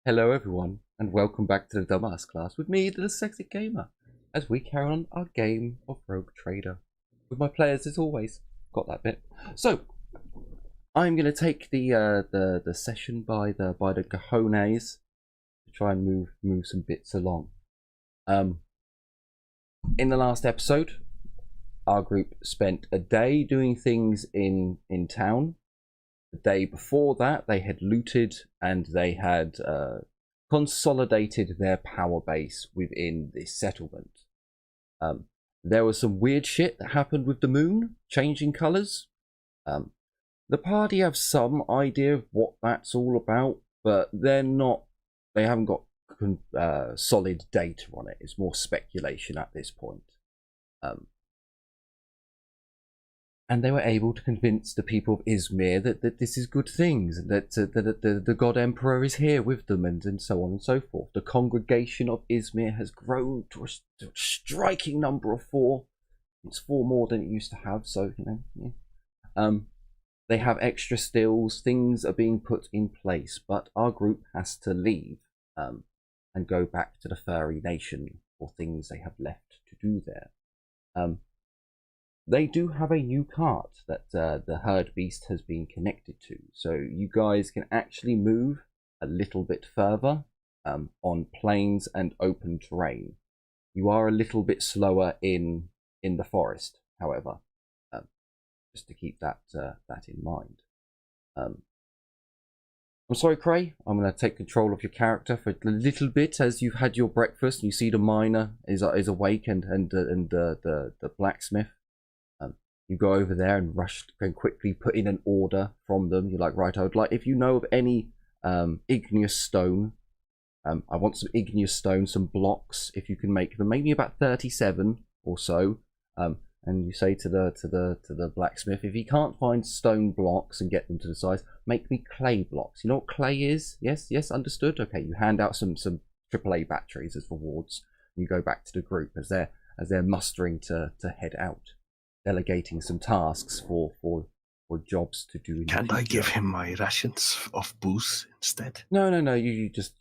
Hello everyone, and welcome back to the Dumbass class with me, the Dyslexic Gamer, as we carry on our game of Rogue Trader. With my players as always. Got that bit. So, I'm going to take the session by the cojones to try and move some bits along. In the last episode, our group spent a day doing things in town. The day before that, they had looted and they had consolidated their power base within this settlement. There was some weird shit that happened with the moon, changing colours. The party have some idea of what that's all about, but they haven't got solid data on it. It's more speculation at this point. And they were able to convince the people of Izmir that this is good things, that the God Emperor is here with them, and so on and so forth. The congregation of Izmir has grown to a striking number of 4. It's 4 more than it used to have, so, you know. Yeah. They have extra stills, things are being put in place, but our group has to leave and go back to the furry nation for things they have left to do there. They do have a new cart that the herd beast has been connected to, so you guys can actually move a little bit further on plains and open terrain. You are a little bit slower in the forest, however, just to keep that in mind. I'm sorry, Cray. I'm going to take control of your character for a little bit as you've had your breakfast and you see the miner is awake and the blacksmith. You go over there and quickly put in an order from them. You're like, right, I would like, if you know of any igneous stone, I want some igneous stone, some blocks, if you can make them, maybe about 37 or so. And you say to the blacksmith, if he can't find stone blocks and get them to the size, make me clay blocks. You know what clay is? Yes, understood. Okay, you hand out some AAA batteries as rewards. And you go back to the group as they're mustering to head out, delegating some tasks for jobs to do. Can't I give him my rations of booze instead? No. You just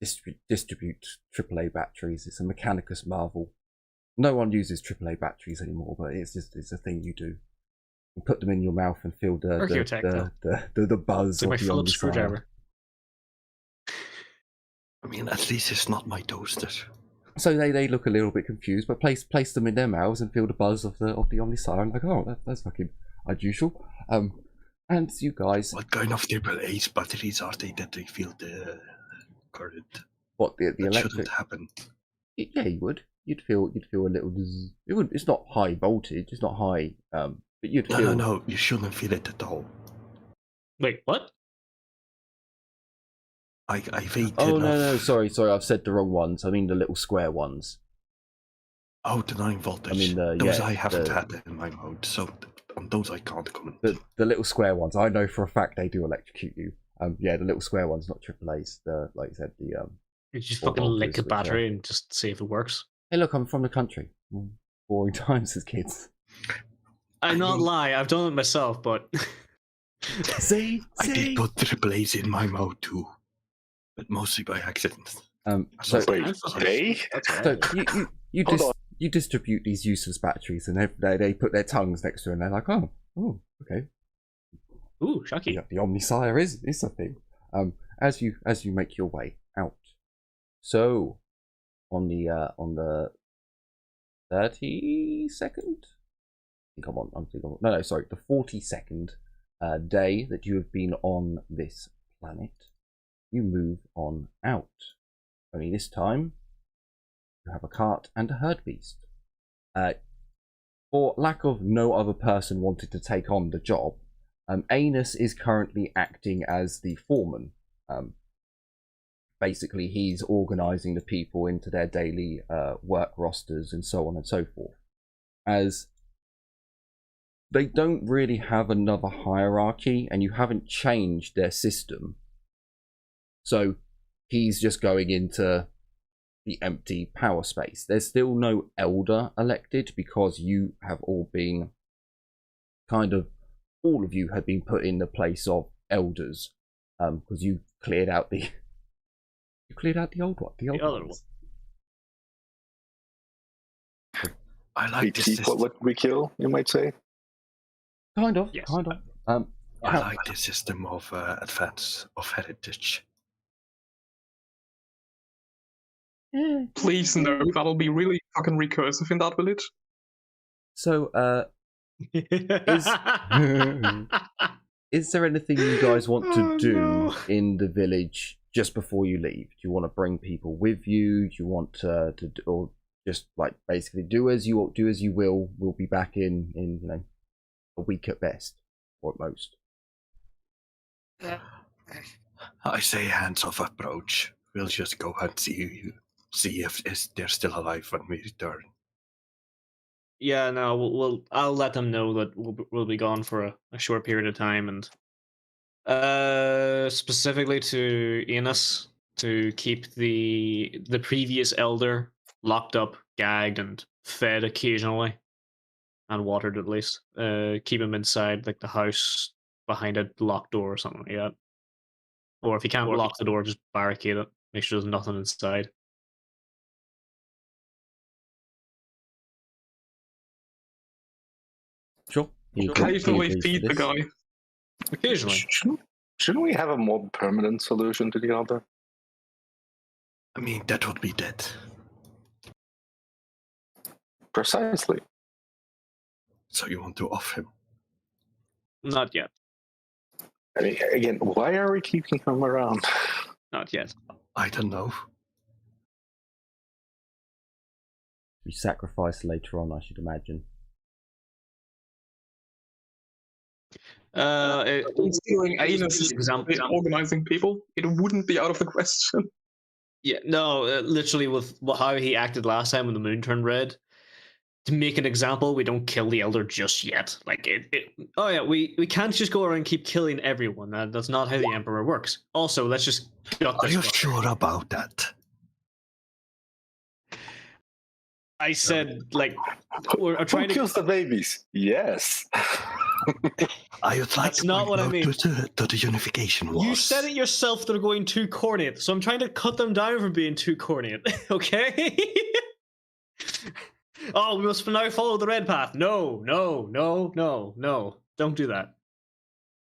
distribute AAA batteries. It's a mechanicus marvel. No one uses AAA batteries anymore, but it's a thing you do. You put them in your mouth and feel the buzz of my the Phillips screwdriver. I mean, at least it's not my toaster. So they look a little bit confused, but place them in their mouths and feel the buzz of the Omnisire and like, oh, that's fucking unusual. And you guys, what kind of AAA batteries are they that they feel the current? What the that electric? Shouldn't happen. Yeah, you would. You'd feel a little. It would. It's not high voltage. It's not high. But you'd feel. No. You shouldn't feel it at all. Wait, what? I wait. Oh enough. no! Sorry. I've said the wrong ones. I mean the little square ones. Oh, the 9 voltage. I mean those I haven't had in my mode, so on those I can't comment. The little square ones, I know for a fact they do electrocute you. Yeah, the little square ones, not AAA's. The like I said, the You just fucking lick a battery and just see if it works. Hey, look, I'm from the country. Boring times as kids. I not lie, I've done it myself, but see, I did put AAA's in my mode too, but mostly by accident. So Wait, you distribute these useless batteries, and they put their tongues next to it, and they're like, oh, okay. Ooh, shocky. Yeah, the Omnisire is a thing. As you make your way out. So on the 32nd, the 42nd day that you have been on this planet, you move on out. Only this time you have a cart and a herd beast. For lack of no other person wanted to take on the job, Anus is currently acting as the foreman. Basically, he's organising the people into their daily work rosters and so on and so forth. As they don't really have another hierarchy, and you haven't changed their system. So he's just going into the empty power space. There's still no elder elected because you have all been all of you have been put in the place of elders because you cleared out the. You cleared out the old one. The other ones. I like this BT, system. what we kill, you might say. Kind of. Yes. Kind of. I like the system of advance of heritage. Please no, that'll be really fucking recursive in that village. So, is there anything you guys want to do in the village just before you leave? Do you want to bring people with you? Do you want to or just like basically do as you will? We'll be back in a week at best, or at most. I say hands-off approach. We'll just go and see if they're still alive when we return. Yeah, no, I'll let them know that we'll be gone for a short period of time, and specifically to Enos to keep the previous elder locked up, gagged, and fed occasionally, and watered at least. Keep him inside like the house behind a locked door or something like that. Or if you can't lock the door, just barricade it. Make sure there's nothing inside. Sure. Occasionally feed the guy. Occasionally. Shouldn't we have a more permanent solution to the other? I mean, that would be dead. Precisely. So you want to off him? Not yet. I mean, again, why are we keeping him around? Not yet. I don't know. Be sacrificed later on, I should imagine. Stealing Anus is organizing people. It wouldn't be out of the question. Yeah, no, literally with how he acted last time when the moon turned red. To make an example, we don't kill the elder just yet. Like oh yeah, we can't just go around and keep killing everyone. That's not how the emperor works. Also, let's just gut Are this you fucker. sure about that? I said like we're trying Who kills the babies? Yes. I would like That's to not what I mean. to the unification wars. You said it yourself. They're going too cornate, so I'm trying to cut them down from being too cornate. Okay. Oh, we must now follow the red path. No. Don't do that.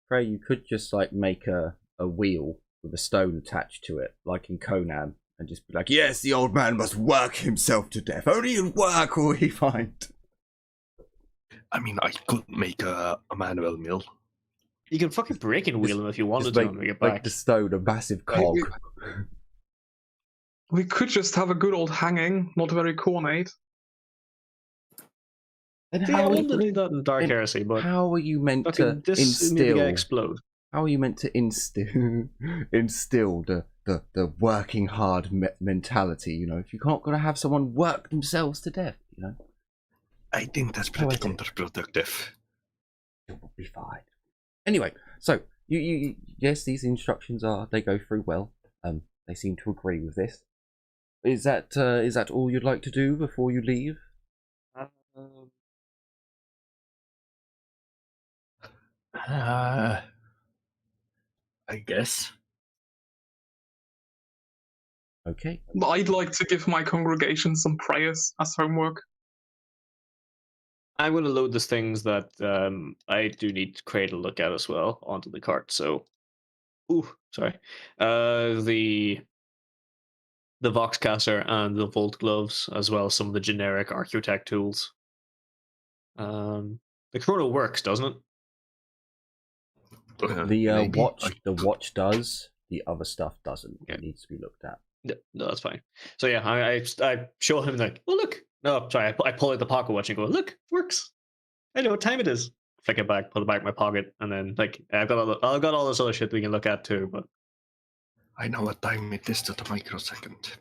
Pray, you could just like make a wheel with a stone attached to it, like in Conan, and just be like, yes, the old man must work himself to death. Only in work will he find. I mean, I could make a manual mill. You can fucking break and wheel them if you wanted Just to when we get back. make the stone a massive cog. We could just have a good old hanging, not very cornate. And Yeah, I how, wanted to do that in Dark Heresy, but how are you meant to fucking this made the guy explode. How are you meant to instill the working hard mentality? You know, if you can't gotta have someone work themselves to death, you know. I think that's pretty counterproductive. It will be fine. Anyway, so you yes, these instructions they go through well. They seem to agree with this. Is that all you'd like to do before you leave? I guess. Okay. I'd like to give my congregation some prayers as homework. I'm going to load the things that I do need Cray to look at as well onto the cart. So, the Voxcaster and the Volt gloves, as well as some of the generic Architect tools. The Chrono works, doesn't it? The watch does. The other stuff doesn't. Yeah. It needs to be looked at. No, that's fine. So yeah, I show him like, oh look. No, sorry, I pull out the pocket watch and go, look, it works. I know what time it is. Flick it back, put it back in my pocket, and then like I've got all this other shit we can look at too. But I know what time it is to the microsecond.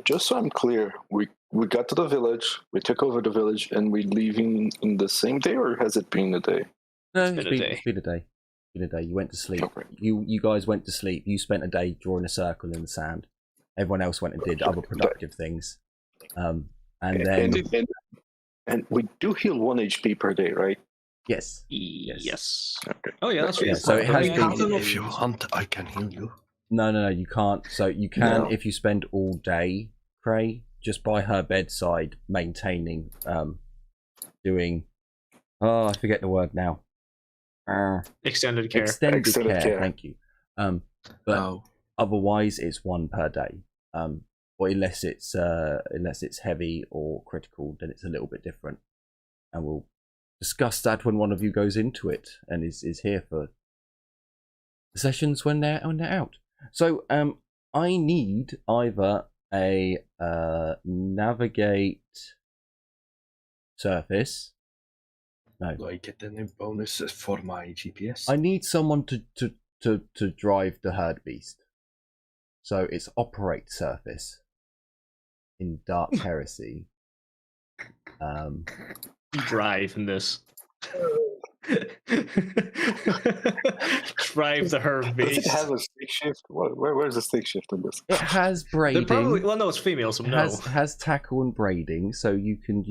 Just so I'm clear, we got to the village, we took over the village, and we're leaving in the same day, or has it been a day? No, It's been a day. It's been a day. You went to sleep. Okay. You guys went to sleep. You spent a day drawing a circle in the sand. Everyone else went and did other productive things. And we do heal 1 HP per day, right? Yes. yes. Okay. Oh yeah, that's Yeah, right. so it has been. If you want, I can heal you. No, you can't. So you can No. if you spend all day, Cray, just by her bedside, maintaining, doing. Oh, I forget the word now. Extended care. Extended Extended care. Thank you. But otherwise, it's one per day. Or unless it's heavy or critical, then it's a little bit different. And we'll discuss that when one of you goes into it and is here for the sessions when they're out. So I need either a navigate surface. No. Do I get any bonuses for my GPS? I need someone to drive the herd beast. So it's operate surface in Dark Heresy. Drive in this. Drive the herd Does beast. it have a stick shift? Where's the stick shift in this? It has braiding. Well, no, it's female, so no. Has tackle and braiding, so you can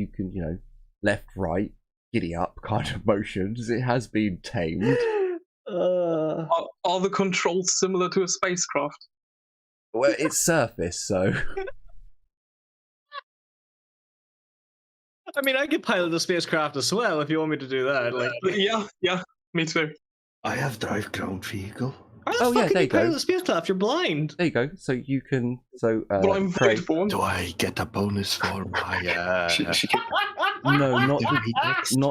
left, right, giddy up kind of motions. It has been tamed. Are the controls similar to a spacecraft? Well, it's surface, so. I mean, I could pilot the spacecraft as well if you want me to do that. Like, Yeah, me too. I have drive ground vehicle. how the fuck yeah, can there you you go. pilot the spacecraft? You're blind. There you go. So you can. So. But I'm Craig- void born. Do I get a bonus for my She can, No, not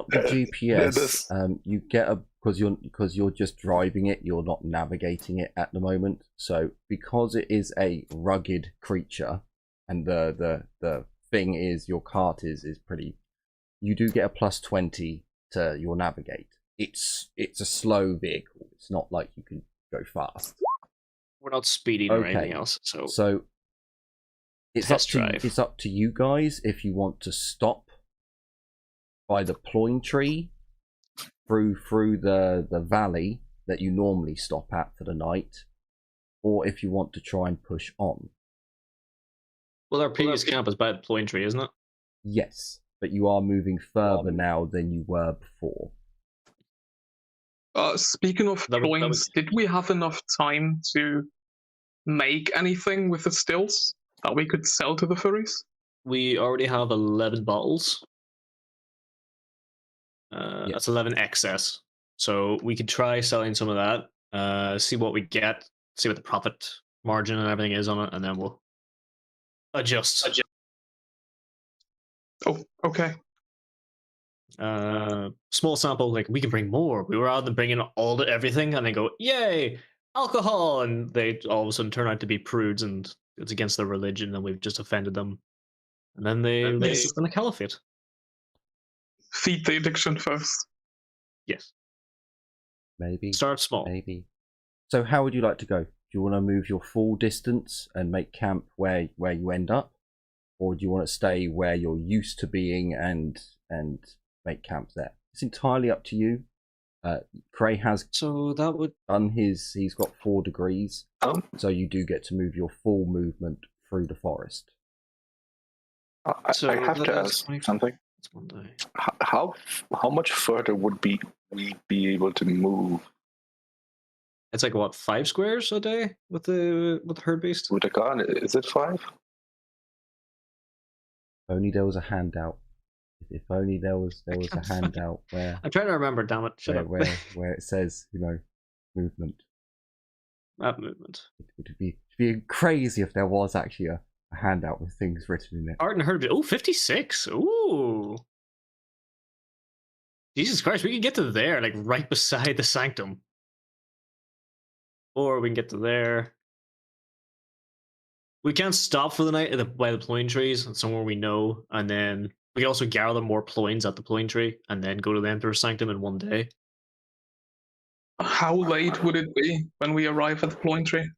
the GPS. this- You get a because you're just driving it. You're not navigating it at the moment. So because it is a rugged creature, and the thing is your cart is pretty. You do get a +20 to your navigate. It's a slow vehicle. It's not like you can go fast. We're not speeding or Okay. anything else, so So it's Test up to drive. it's up to you guys if you want to stop by the ploin tree through the valley that you normally stop at for the night, or if you want to try and push on. well, our previous camp was by the ploin tree, isn't it? Yes, but you are moving further now than you were before. Speaking of That would- coins, did we have enough time to make anything with the stills that we could sell to the furries? We already have 11 bottles. Yes. That's 11 excess. So we could try selling some of that, see what we get, see what the profit margin and everything is on it, and then we'll adjust. Oh, okay. Small sample, like we can bring more. We were out and bringing everything, and they go, "Yay, alcohol!" And they all of a sudden turn out to be prudes, and it's against their religion, and we've just offended them. And then they raise us in a caliphate. Feed the addiction first. Yes, Maybe. start small. Maybe. So how would you like to go? Do you want to move your full distance and make camp where you end up, or do you want to stay where you're used to being and make camp there? It's entirely up to you. Cray has So that would done he's got 4 degrees, so you do get to move your full movement through the forest. So I have that to is ask 25. something. That's one day. How much further would we be able to move It's like what, 5 squares a day with the herd beast? with a gun? Is it 5? If only there was a handout. If only there was a handout where I'm trying to remember. Damn it! Shut up. where it says movement. That movement. It would be crazy if there was actually a handout with things written in it. Art and herd. Oh, 56. Ooh. Jesus Christ, we can get to there, like right beside the Sanctum. Or we can get to there. We can't stop for the night by the ploin trees, somewhere we know, and then we can also gather more ploins at the ploin tree, and then go to the Emperor's Sanctum in one day. How late would it be when we arrive at the ploin tree?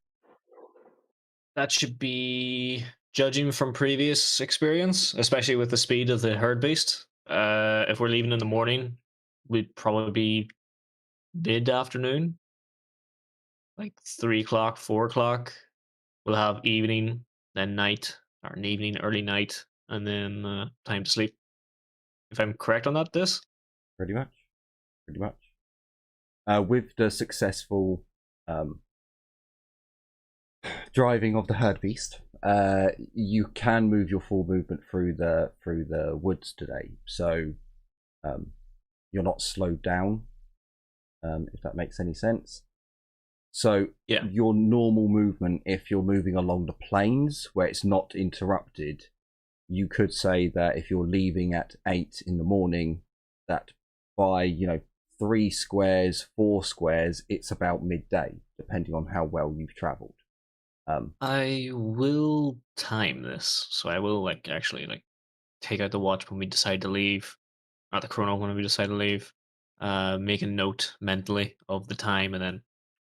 That should be, judging from previous experience, especially with the speed of the herd beast. If we're leaving in the morning, we'd probably be mid-afternoon, like 3 o'clock, 4 o'clock. We'll have evening, then night, or an evening, early night, and then time to sleep. If I'm correct on that, this? Pretty much. With the successful driving of the herd beast, you can move your full movement through the woods today, so you're not slowed down, if that makes any sense. So Yeah. your normal movement, if you're moving along the plains where it's not interrupted, you could say that if you're leaving at 8 in the morning, that by 3 squares, 4 squares, it's about midday, depending on how well you've travelled. I will time this, so I will actually take out the watch when we decide to leave, or the chrono when we decide to leave. Make a note mentally of the time, and then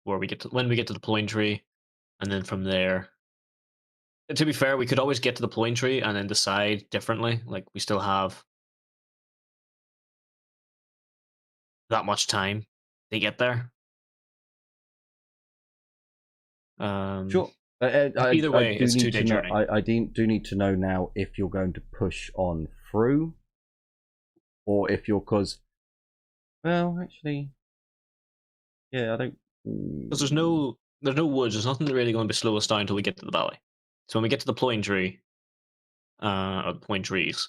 when we get to the plane tree, and then from there. To be fair, we could always get to the plane tree and then decide differently. Like we still have that much time to get there. Sure. Either way, it's a 2-day journey. I do need to know now if you're going to push on through, or if you're well, actually, yeah, I don't. Because there's no woods. There's nothing really going to slow us down until we get to the valley. So when we get to the plane tree, or the plane trees,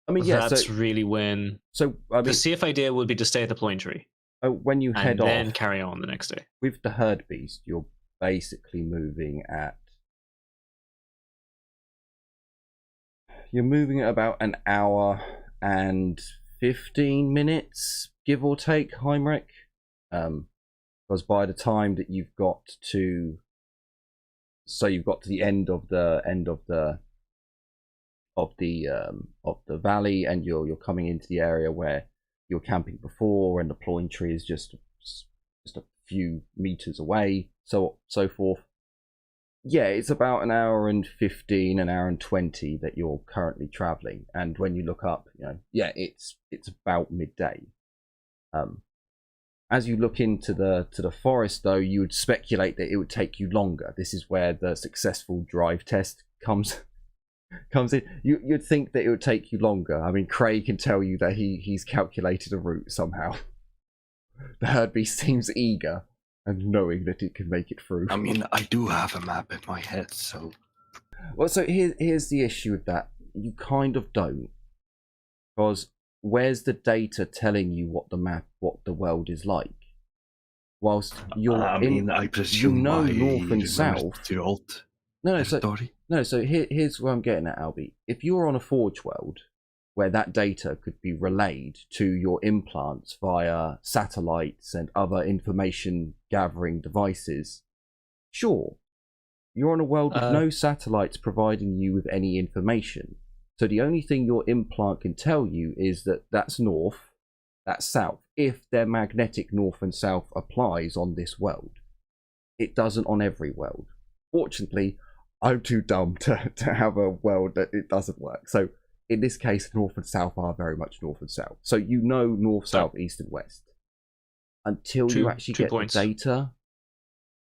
I mean, yeah, that's really when. So I mean, the safe idea would be to stay at the plane tree. When you head off, and then carry on the next day with the herd beast, you're basically moving at. You're moving at about an hour and 15 minutes, give or take, Heinrich. Because by the time that you've got to the end of the valley, and you're coming into the area where you're camping before, and the plane tree is just a few meters away, so forth. Yeah, it's about an hour and 15, an hour and 20 that you're currently traveling, and when you look up, it's about midday. As you look into the forest, though, you would speculate that it would take you longer. This is where the successful drive test comes in. You'd think that it would take you longer. I mean, Craig can tell you that he's calculated a route somehow. The herd beast seems eager and knowing that it can make it through. I mean, I do have a map in my head, so. Well, so here's the issue with that. You kind of don't, because where's the data telling you what the world is like? Whilst you're I presume north and south. The old No, story. So here's where I'm getting at, Albie. If you're on a Forge world where that data could be relayed to your implants via satellites and other information gathering devices, sure. You're on a world with no satellites providing you with any information. So the only thing your implant can tell you is that that's north, that's south, if their magnetic north and south applies on this world. It doesn't on every world. Fortunately, I'm too dumb to have a world that it doesn't work. So in this case, north and south are very much north and south. So north, south, east and west. Until you actually get the data,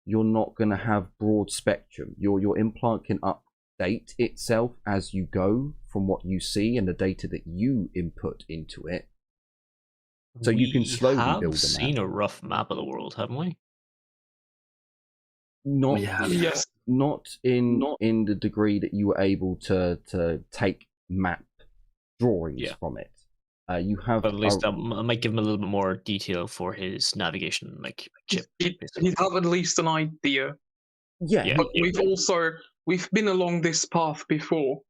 you're not going to have broad spectrum. Your implant can update itself as you go from what you see and the data that you input into it. So you can slowly build a map. We've seen a rough map of the world, haven't we? Not in the degree that you were able to take map drawings from it. You have, but at least I might give him a little bit more detail for his navigation, chip. He'd have at least an idea. Yeah. But we've been along this path before.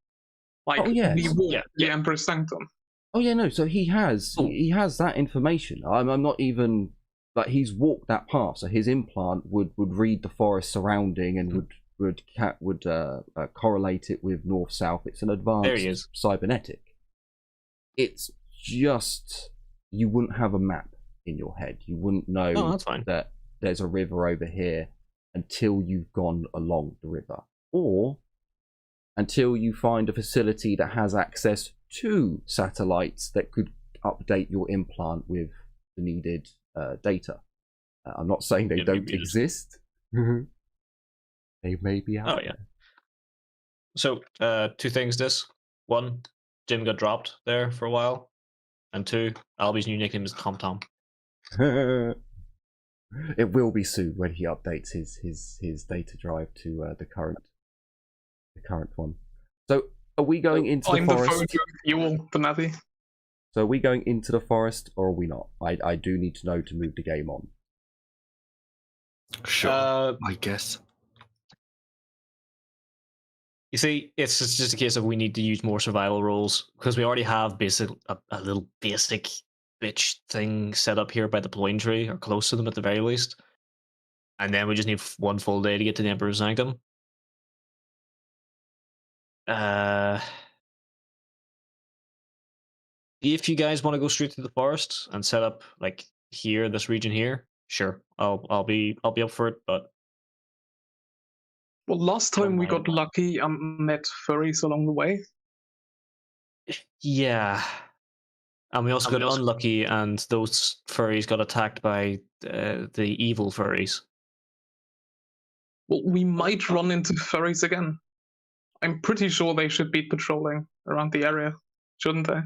We walked the Emperor's Sanctum. Oh yeah, no. So he has that information. I'm not even he's walked that path. So his implant would read the forest surrounding and would correlate it with north south. It's an advanced cybernetic. It's just you wouldn't have a map in your head. You wouldn't know that there's a river over here until you've gone along the river, or until you find a facility that has access to satellites that could update your implant with the needed data. I'm not saying they don't exist. They may be out there. So, 2 things. 1, Jim got dropped there for a while. And 2, Albie's new nickname is Tom Tom. It will be soon when he updates his data drive to the current one. So are we going into the forest? Fuel, Benavi. So are we going into the forest or are we not? I do need to know to move the game on. Sure, I guess. You see, it's just a case of we need to use more survival rolls because we already have a little basic bitch thing set up here by the pine tree, or close to them at the very least. And then we just need one full day to get to the Emperor's Sanctum. If you guys want to go straight to the forest and set up like here, this region here, sure, I'll be up for it. But well, last time we got lucky and met furries along the way. Yeah, and we also got unlucky, and those furries got attacked by the evil furries. Well, we might run into furries again. I'm pretty sure they should be patrolling around the area, shouldn't they?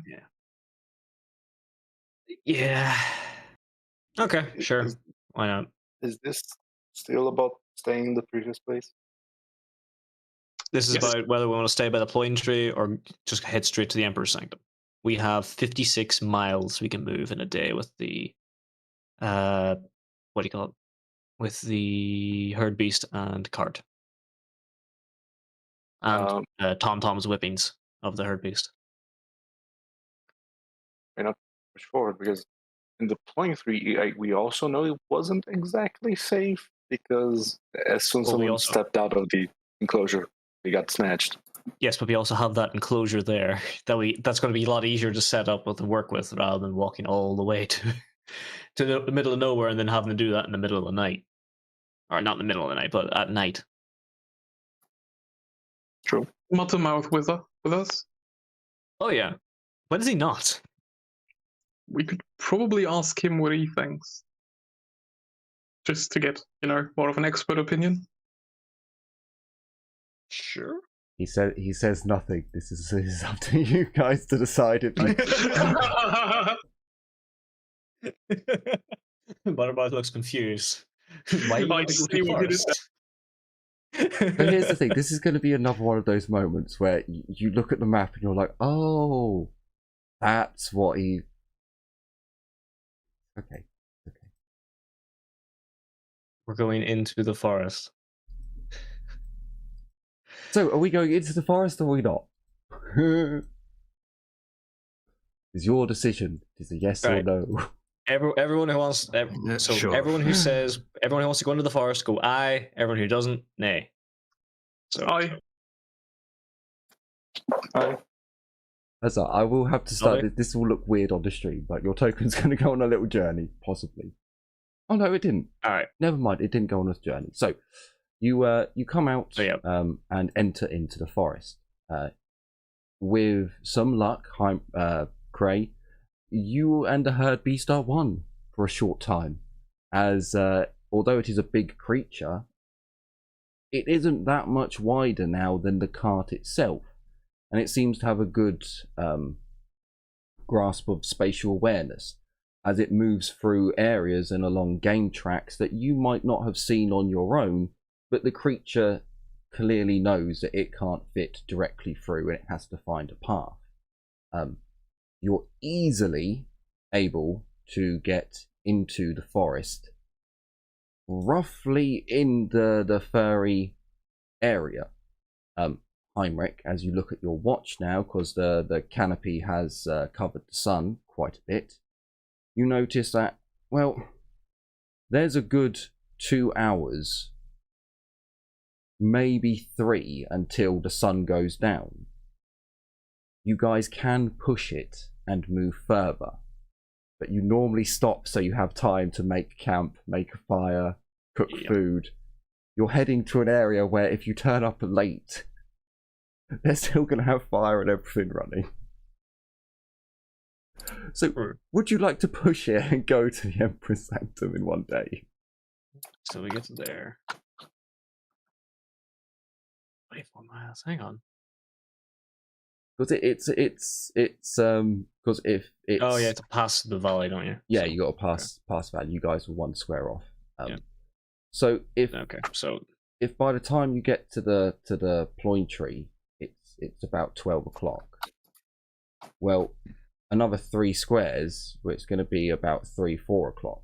Yeah. Okay, sure. Why not? Is this still about staying in the previous place? This is about whether we want to stay by the pine tree or just head straight to the Emperor's Sanctum. We have 56 miles we can move in a day with the what do you call it? With the herd beast and cart. And Tom Tom's whippings of the herd beast. Why not push forward? Because in the point 3, we also know it wasn't exactly safe because as soon as someone stepped out of the enclosure, we got snatched. Yes, but we also have that enclosure there that's going to be a lot easier to set up with and work with rather than walking all the way to the middle of nowhere and then having to do that in the middle of the night. Or not in the middle of the night, but at night. True. Muttermouth with us? Oh yeah. When is he not? We could probably ask him what he thinks. Just to get, more of an expert opinion. Sure. He says nothing. This is up to you guys to decide it. Butterball looks confused. Why you want to go to forest? So here's the thing. This is going to be another one of those moments where you look at the map and you're like, oh, that's what he... Okay. We're going into the forest. So, are we going into the forest or are we not? It's your decision. Is a yes or no. Everyone who wants, sure. everyone who wants to go into the forest, go aye. Everyone who doesn't, nay. So aye. That's I will have to start. Okay. This will look weird on the stream, but your token's going to go on a little journey, possibly. Oh no, it didn't. All right, never mind. It didn't go on a journey. So you come out and enter into the forest. With some luck, Cray, you and the herd beast are one for a short time, as although it is a big creature, it isn't that much wider now than the cart itself, and it seems to have a good grasp of spatial awareness as it moves through areas and along game tracks that you might not have seen on your own, but the creature clearly knows that it can't fit directly through and it has to find a path. You're easily able to get into the forest roughly in the furry area. Heinrich, as you look at your watch now, because the canopy has covered the sun quite a bit, you notice that, well, there's a good 2 hours, maybe 3, until the sun goes down. You guys can push it and move further, but you normally stop so you have time to make camp, make a fire, cook food. You're heading to an area where if you turn up late, they're still going to have fire and everything running. So, would you like to push it and go to the Emperor's Sanctum in one day? So we get to there. 24 miles. Hang on. Because it's because if it's... Oh yeah, to pass the valley, don't you? Yeah, you got to pass the valley. You guys are 1 square off. So if by the time you get to the ploin tree, it's about 12 o'clock. Well, another 3 squares, where it's going to be about 3-4 o'clock.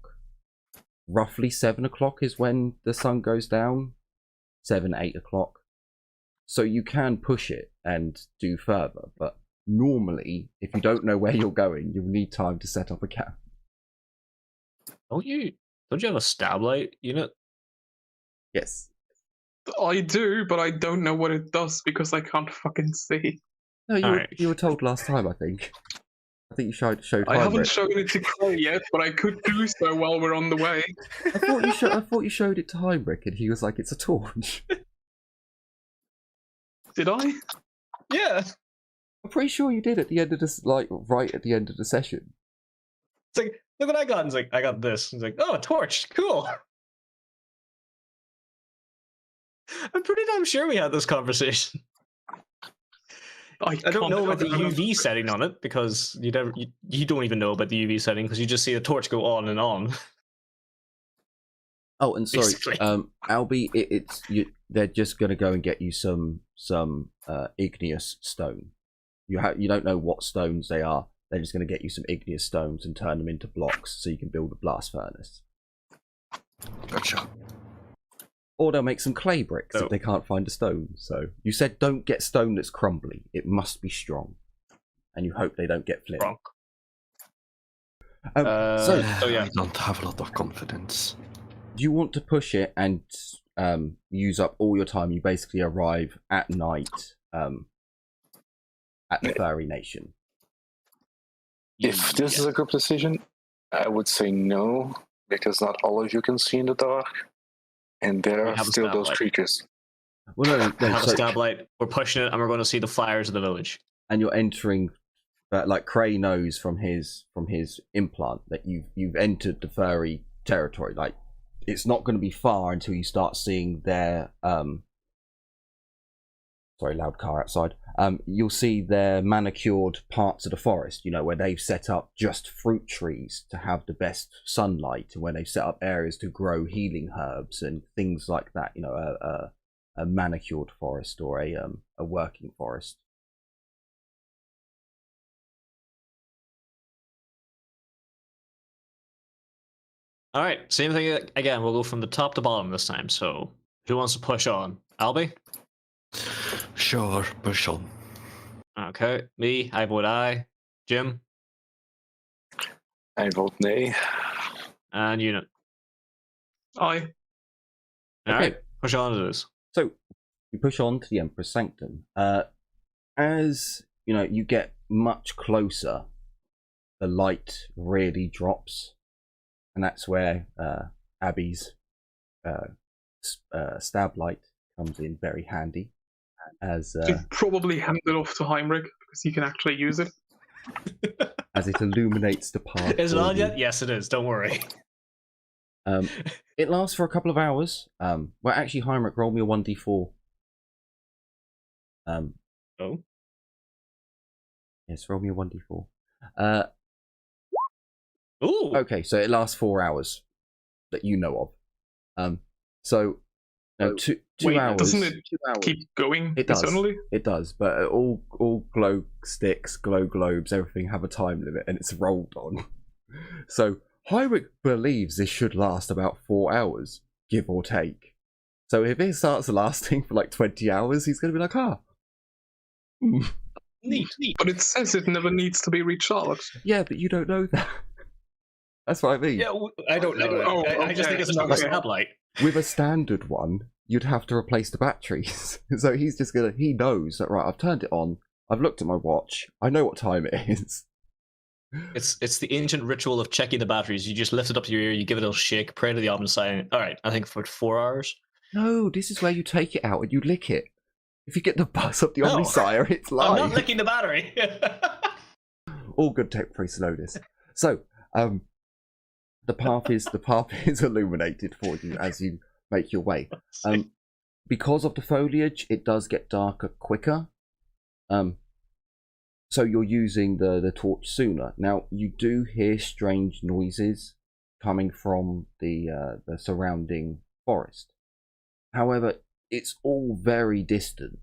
Roughly 7 o'clock is when the sun goes down. 7-8 o'clock. So you can push it and do further, but normally, if you don't know where you're going, you'll need time to set up a camp. Don't you have a stab light unit? Yes. I do, but I don't know what it does because I can't fucking see. No, you were told last time, I think. I think you showed I haven't shown it to Clay yet, but I could do so while we're on the way. I thought you showed it to Heinrich, and he was like, "It's a torch." Did I? Yeah. I'm pretty sure you did at the end of this, like right at the end of the session. It's like, look what I got. And it's like, I got this. It's like, oh, a torch, cool. I'm pretty damn sure we had this conversation. I don't know about the UV setting on it because you don't even know about the UV setting because you just see the torch go on and on. Oh, and sorry, Basically. Albie, they're just gonna go and get you some igneous stone. You don't know what stones they are. They're just gonna get you some igneous stones and turn them into blocks so you can build a blast furnace. Gotcha. Or they'll make some clay bricks if they can't find a stone. So you said don't get stone that's crumbly. It must be strong. And you hope they don't get flint. So yeah, I don't have a lot of confidence. Do you want to push it and use up all your time? You basically arrive at night at the Furry Nation. If this is a group decision, I would say no, because not all of you can see in the dark. And there are still those creatures. Well, no, we have a stab light. We're pushing it, and we're going to see the fires of the village. And you're entering, like Cray knows from his implant that you've entered the furry territory. Like it's not going to be far until you start seeing their sorry, loud car outside. You'll see their manicured parts of the forest, you know, where they've set up just fruit trees to have the best sunlight, and where they've set up areas to grow healing herbs and things like that, you know, a manicured forest or a working forest. All right, same thing again. We'll go from the top to bottom this time. So who wants to push on? Albie? Sure, push on. Okay, me, I vote aye. Jim? I vote nay. And Unit? Aye. All right, push on to this. So you push on to the Emperor's Sanctum. As you know, you get much closer, the light really drops, and that's where Abby's stab light comes in very handy. As probably hand it off to Heinrich because he can actually use it. As it illuminates the path. Is it on yet? Yes, it is. Don't worry. It lasts for a couple of hours. Well, actually, Heinrich, roll me a 1d4. Oh. Yes, roll me a 1d4. Ooh. Okay, so it lasts 4 hours that you know of. So no, two Wait, hours. Doesn't it keep going? It does. Eternally? It does, but all glow sticks, glow globes, everything have a time limit, and it's rolled on. So Heinrich believes this should last about 4 hours, give or take. So if it starts lasting for like 20 hours, he's going to be like, Neat. But it says it never needs to be recharged. Yeah, but you don't know that. That's what I mean. Yeah, I don't know. Oh, I just think it's okay. another stab light. With a standard one, you'd have to replace the batteries. So he's just he knows that, right, I've turned it on, I've looked at my watch, I know what time it is. It's the ancient ritual of checking the batteries. You just lift it up to your ear, you give it a little shake, pray to the ominous sign. All right, I think for 4 hours. No, this is where you take it out and you lick it. If you get the buzz of the Omnisire, it's live. I'm not licking the battery. All good tech for slowness. So, the path is illuminated for you as you make your way. Because of the foliage, it does get darker quicker. So you're using the torch sooner. Now, you do hear strange noises coming from the surrounding forest. However, it's all very distant.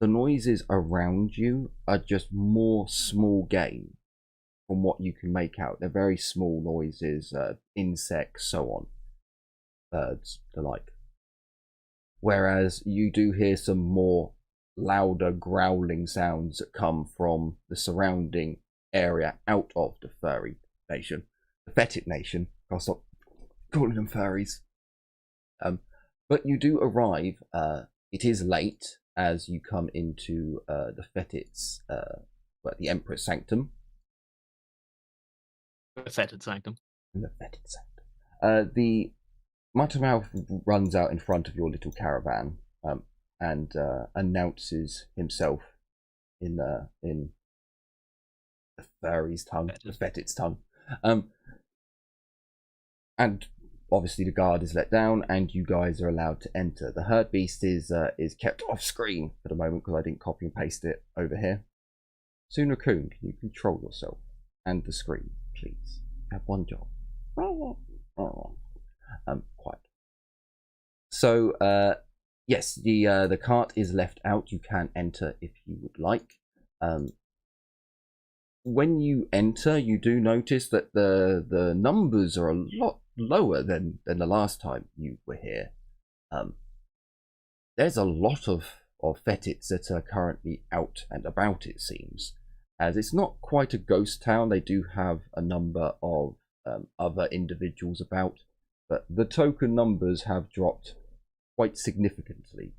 The noises around you are just more small game from what you can make out. They're very small noises, insects, so on, birds, the like. Whereas you do hear some more louder growling sounds that come from the surrounding area out of the furry nation, the Fetid nation. I'll stop calling them furries. But you do arrive. It is late as you come into the Fetid's, the Emperor's Sanctum. The Fetid Sanctum. The Fetid Sanctum. The Muttermouth runs out in front of your little caravan and announces himself in the furry's tongue, the Fetid's tongue. And obviously the guard is let down and you guys are allowed to enter. The herd beast is kept off screen for the moment because I didn't copy and paste it over here. Soon Raccoon, can you control yourself and the screen, please? You have one job. Quiet. So yes, the cart is left out. You can enter if you would like. When you enter, you do notice that the numbers are a lot lower than the last time you were here. There's a lot of Fetids that are currently out and about, it seems, as it's not quite a ghost town. They do have a number of other individuals about, but the token numbers have dropped quite significantly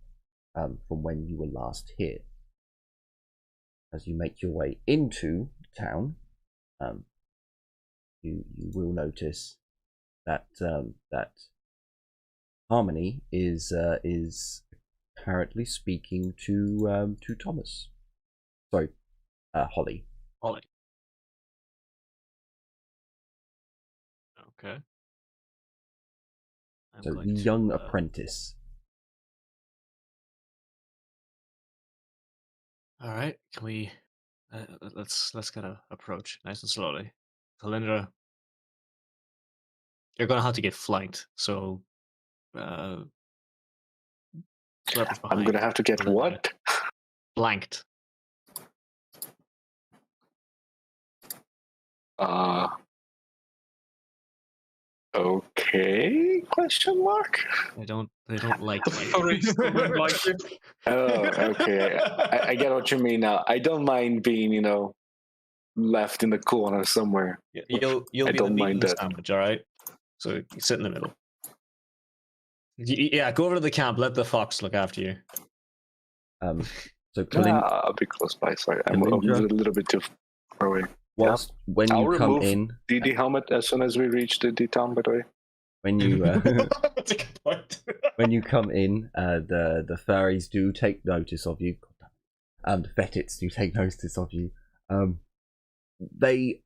from when you were last here. As you make your way into the town, you will notice that that Harmony is apparently speaking to Thomas. Sorry, Holly. Holly. Okay. So the young apprentice. All right, can we? Let's kind of approach nice and slowly. Kalindra, you're gonna have to get flanked. So, I'm gonna have to get what? Blanked. Okay? Question mark. They don't like The furries don't like it. Oh, okay. I get what you mean now. I don't mind being, left in the corner somewhere. You'll I be don't the meat mind and the that. sandwich, all right? So you sit in the middle. Yeah, go over to the camp. Let the fox look after you. So I'll be close by. Sorry, I'm a little bit too far away. Whilst when I'll you come remove in, the helmet as soon as we reach the town. By the way, when you That's a good point. when you come in, the furries do take notice of you. The Fetids do take notice of you.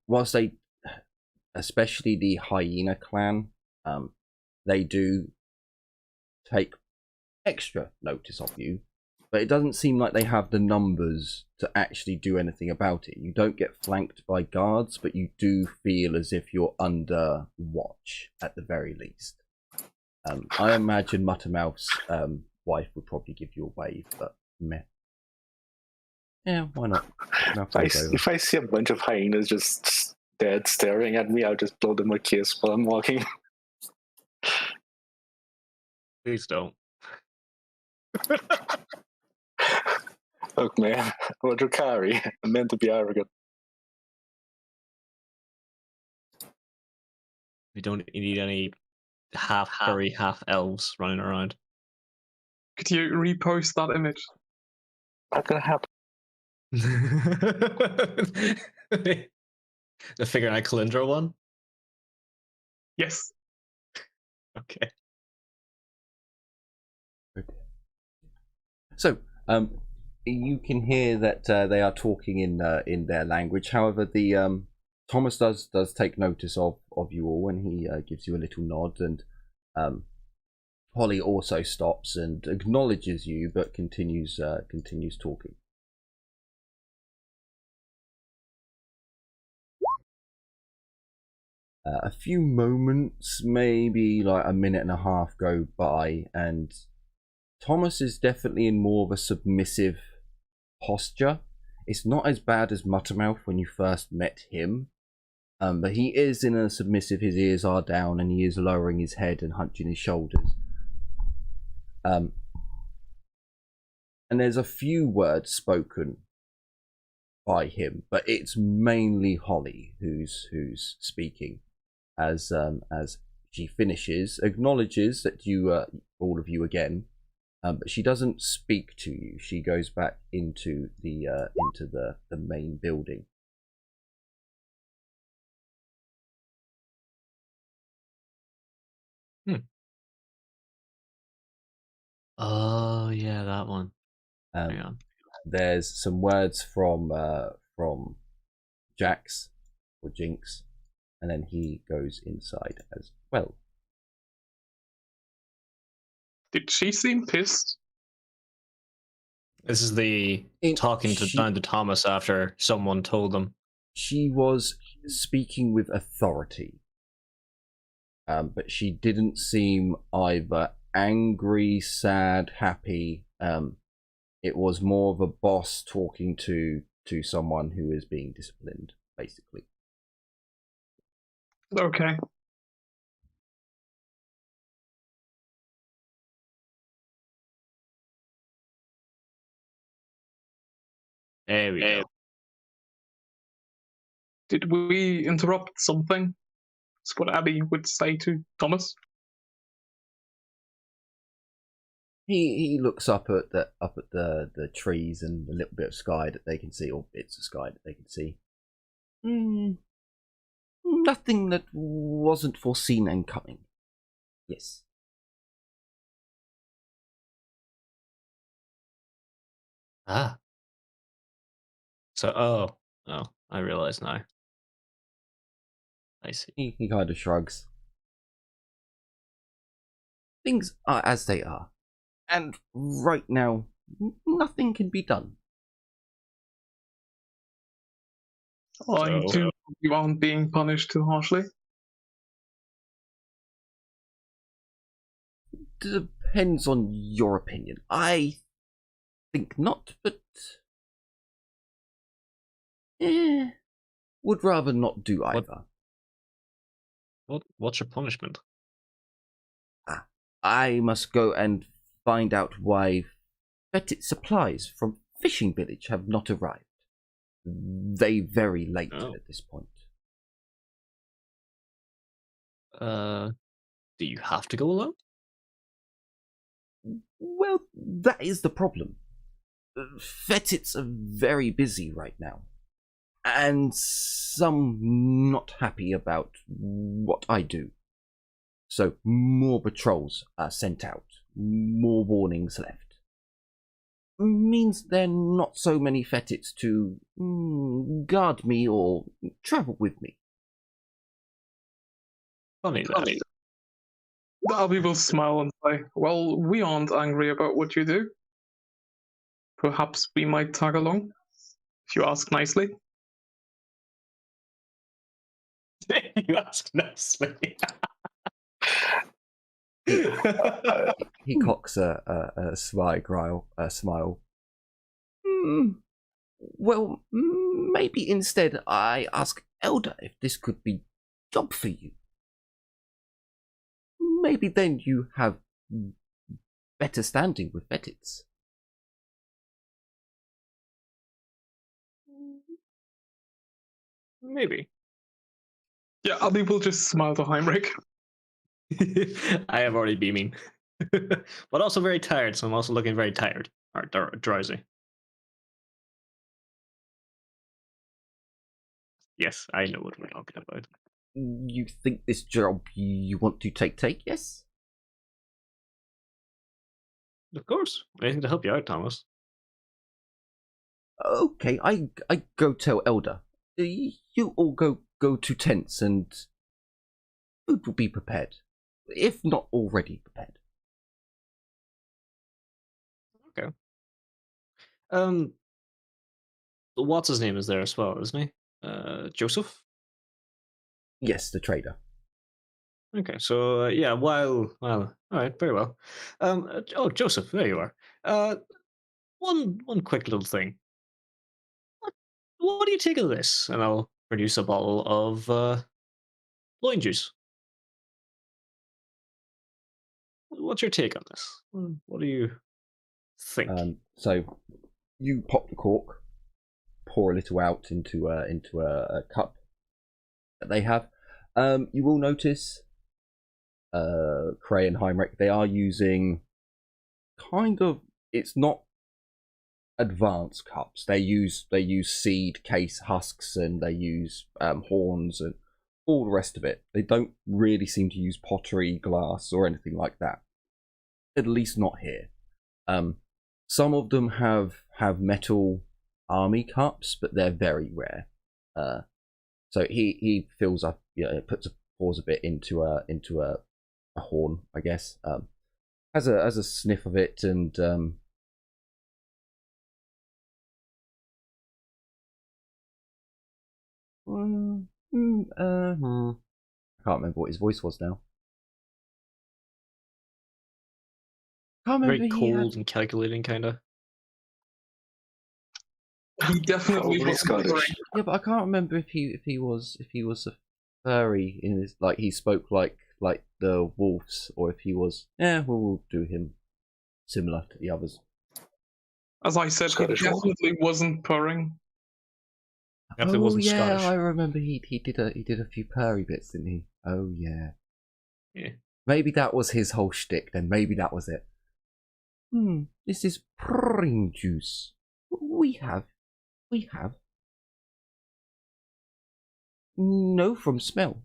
Whilst they, especially the hyena clan, they do take extra notice of you, but it doesn't seem like they have the numbers to actually do anything about it. You don't get flanked by guards, but you do feel as if you're under watch at the very least. I imagine Muttermouth's wife would probably give you a wave, but meh. Yeah, why not? If I see a bunch of hyenas just dead staring at me, I'll just blow them a kiss while I'm walking. Please don't. Look, man, I'm a Drakari. I'm meant to be arrogant. We don't need any half furry, half elves running around. Could you repost that image? Not gonna happen. The Figure Out Kalindra one? Yes. Okay. So, you can hear that they are talking in their language. However, the Thomas does take notice of you all, and he gives you a little nod. And Holly also stops and acknowledges you, but continues talking. A few moments, maybe like a minute and a half, go by, and Thomas is definitely in more of a submissive posture. It's not as bad as Muttermouth when you first met him, but he is in a submissive. His ears are down, and he is lowering his head and hunching his shoulders. And there's a few words spoken by him, but it's mainly Holly who's speaking. As she finishes, acknowledges that you, all of you again, but she doesn't speak to you. She goes back into the main building. Oh yeah, that one. Hang on. There's some words from Jax or Jinx, and then he goes inside as well. Did she seem pissed? This is the talking down to Thomas after someone told them. She was speaking with authority, but she didn't seem either angry, sad, happy. It was more of a boss talking to someone who is being disciplined, basically. Okay. There we go. Did we interrupt something? That's what Abby would say to Thomas. He looks up at the trees and a little bit of sky that they can see, or bits of sky that they can see. Nothing that wasn't foreseen and coming. Yes. Ah. So, I realize now. I see. He kind of shrugs. Things are as they are. And right now, nothing can be done. I do you aren't being punished too harshly. Depends on your opinion. I think not, but would rather not do either. What's your punishment? I must go and find out why Fetid supplies from Fishing Village have not arrived. They very late at this point. Do you have to go alone? Well, that is the problem. Fetids are very busy right now, and some not happy about what I do. So more patrols are sent out, more warnings left. Means there are not so many fetids to guard me or travel with me. Funny. Abby will smile and say, well, we aren't angry about what you do. Perhaps we might tag along, if you ask nicely. You ask nicely. He cocks a sly smile. Well, maybe instead I ask Elder if this could be job for you. Maybe then you have better standing with Fetids. Maybe. Yeah, Abby will just smile to Heinrich. I am already beaming. But also very tired, so I'm also looking very tired. Or drowsy. Yes, I know what we're talking about. You think this job you want to take, yes? Of course. Anything to help you out, Thomas. Okay, I go tell Elder. You all go to tents and food will be prepared, if not already prepared. Okay. What's his name is there as well, isn't he? Joseph? Yes, the trader. Okay, so yeah, well, all right, very well. Oh, Joseph, there you are. One quick little thing. What do you take of this? And I'll produce a bottle of loin juice. What's your take on this? What do you think? So you pop the cork, pour a little out into a cup that they have. You will notice, Cray and Heinrich, they are using kind of, it's not advanced cups. They use seed case husks, and they use horns and all the rest of it. They don't really seem to use pottery, glass, or anything like that. At least not here. Some of them have metal army cups, but they're very rare. So he fills up, pours a bit into a horn, I guess. Has a sniff of it, and I can't remember what his voice was now. Very cold and calculating, kind of. He definitely Probably was Scottish. Yeah, but I can't remember if he was a furry in his, like he spoke like the wolves, or if he was. Yeah, we'll do him similar to the others. As I said, Scottish he definitely wasn't purring. Definitely wasn't yeah, Scottish. I remember he did a few purry bits, didn't he? Oh yeah. Yeah. Maybe that was his whole shtick. Then maybe that was it. This is purring juice. We have. No, from smell.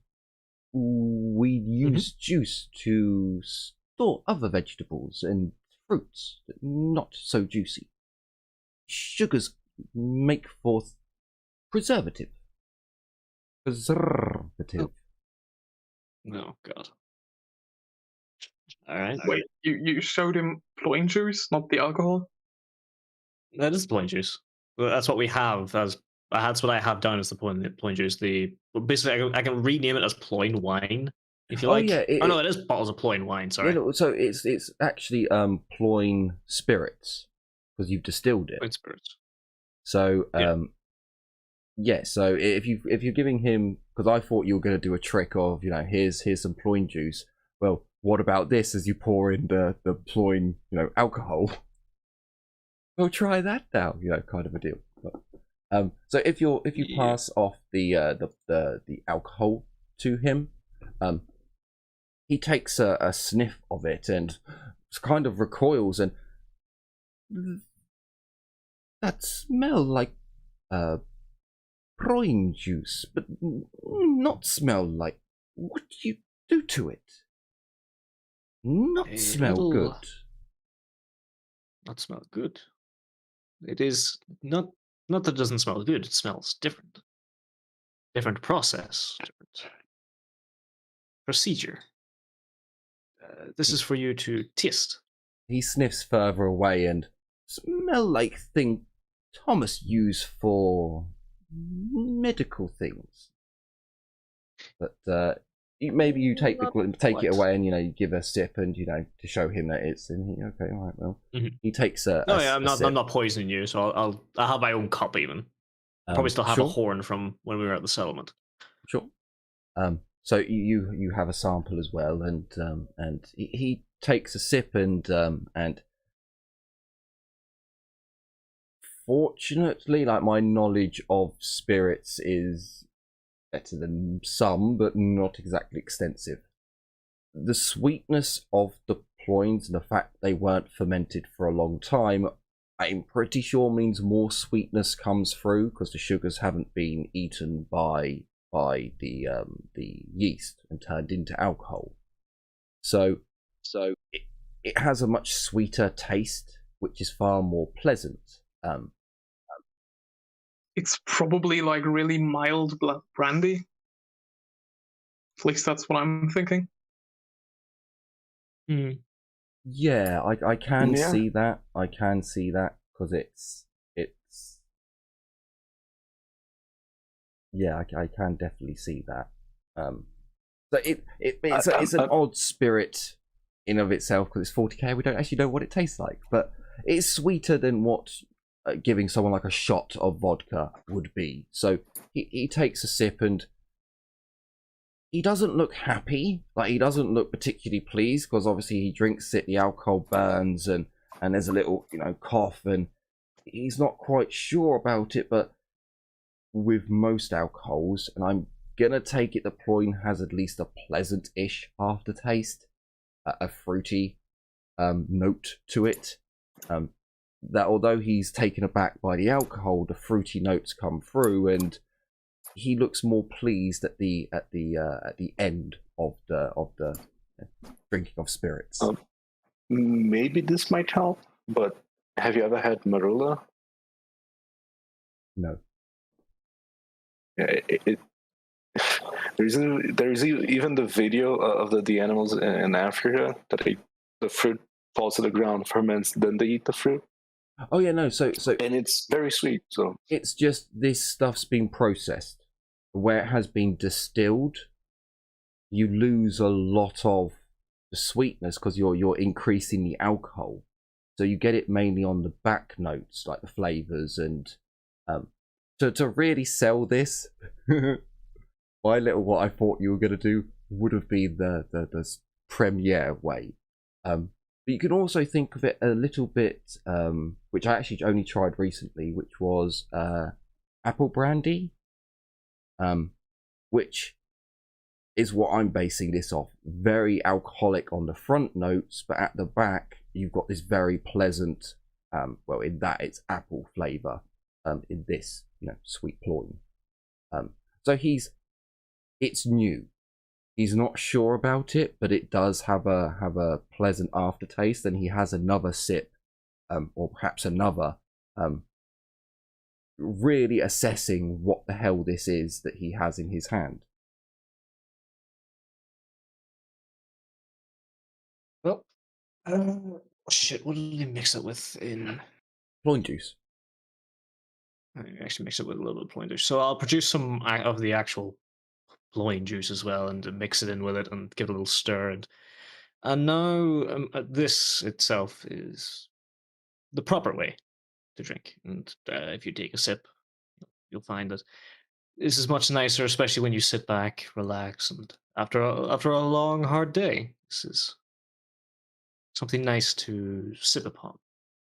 We use juice to store other vegetables and fruits that are not so juicy. Sugars make forth preservative. Preservative. Oh God. All right. Wait, you showed him loin juice, not the alcohol? That is plain juice. Well, that's what we have as. That's what I have down as the plain juice. Basically, I can rename it as plain wine if you like. Yeah, no, it is bottles of plain wine. Sorry. No, so it's actually Ployne spirits, because you've distilled it. Plain spirits. So so if you're giving him, because I thought you were going to do a trick of, here's some Ployne juice. Well, what about this as you pour in the Ployne, alcohol? Well, try that now, kind of a deal. But, so if you pass off the alcohol to him, he takes a sniff of it and kind of recoils, and that smell like prawn juice, but not smell like. What do you do to it? Not smell good. Not smell good. It is not that it doesn't smell good. It smells different. Different process. Different procedure. This is for you to taste. He sniffs further away and smell like thing Thomas used for medical things. But maybe you take it away and you give a sip and to show him that it's in here. Okay, all right. Well, he takes a. I'm not poisoning you, so I'll have my own cup even. Probably still have a horn from when we were at the settlement. Sure. So you have a sample as well, and he takes a sip and fortunately, like, my knowledge of spirits is better than some, but not exactly extensive. The sweetness of the ploins and the fact they weren't fermented for a long time, I'm pretty sure means more sweetness comes through because the sugars haven't been eaten by the yeast and turned into alcohol. So it has a much sweeter taste, which is far more pleasant. It's probably like really mild brandy. At least that's what I'm thinking. Yeah, I can see that. I can see that because it's. Yeah, I can definitely see that. So it's an odd spirit in of itself because it's 40k. We don't actually know what it tastes like, but it's sweeter than what giving someone like a shot of vodka would be. So he takes a sip and he doesn't look happy. Like, he doesn't look particularly pleased because obviously he drinks it, the alcohol burns, and there's a little, cough, and he's not quite sure about it. But with most alcohols, and I'm gonna take it, the Ployne has at least a pleasant-ish aftertaste, a fruity note to it. That although he's taken aback by the alcohol, the fruity notes come through, and he looks more pleased at the end of the drinking of spirits. Maybe this might help, but have you ever had marula? No. Yeah, there's even the video of the animals in Africa that the fruit falls to the ground, ferments, then they eat the fruit. Oh yeah, no. So and it's very sweet. So it's just this stuff's been processed. Where it has been distilled, you lose a lot of the sweetness because you're increasing the alcohol. So you get it mainly on the back notes, like the flavors, and to really sell this, my little what I thought you were gonna do would have been the premiere way. But you can also think of it a little bit, which I actually only tried recently, which was apple brandy. Which is what I'm basing this off. Very alcoholic on the front notes, but at the back you've got this very pleasant, well, in that it's apple flavor, in this, sweet Ployne. So it's new. He's not sure about it, but it does have a pleasant aftertaste, and he has another sip, or perhaps another, really assessing what the hell this is that he has in his hand. Well, shit, what did he mix it with in... Ployne juice. I actually mix it with a little bit of Ployne juice. So I'll produce some of the actual Ployne juice as well and mix it in with it and give it a little stir. And now this itself is the proper way to drink. And if you take a sip, you'll find that this is much nicer, especially when you sit back, relax, and after a long, hard day. This is something nice to sip upon.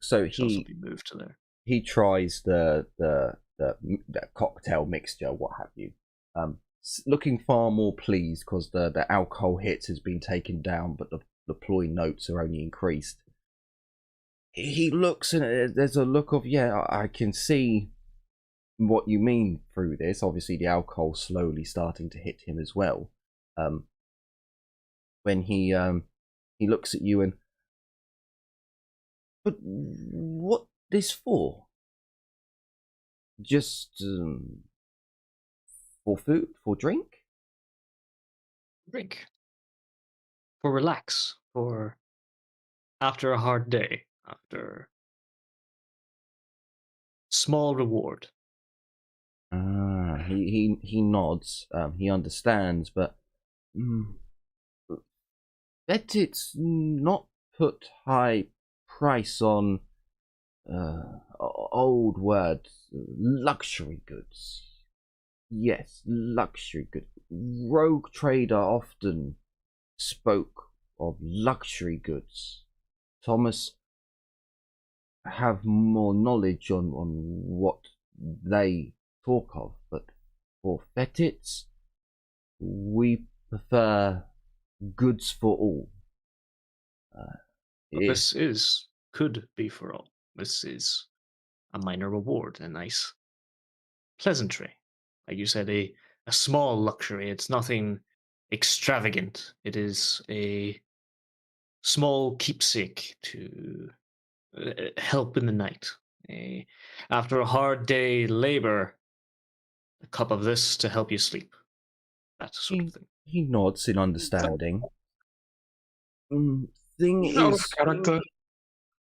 So he be moved to there. He tries the cocktail mixture, what have you, looking far more pleased because the alcohol hit has been taken down, but the Ployne notes are only increased. He looks, and there's a look of, yeah, I can see what you mean through this. Obviously the alcohol slowly starting to hit him as well. When he looks at you and, but what this for? Just for food, for drink? Drink. For relax, for after a hard day, after small reward. He nods. He understands, but bet it's not put high price on old word, luxury goods. Yes, luxury goods. Rogue trader often spoke of luxury goods. Thomas have more knowledge on what they talk of, but for Fetits, we prefer goods for all. This could be for all. This is a minor reward, a nice pleasantry. Like you said, a small luxury. It's nothing extravagant. It is a small keepsake to help in the night. After a hard day labor, a cup of this to help you sleep. That sort of thing. He nods in understanding. Out of character.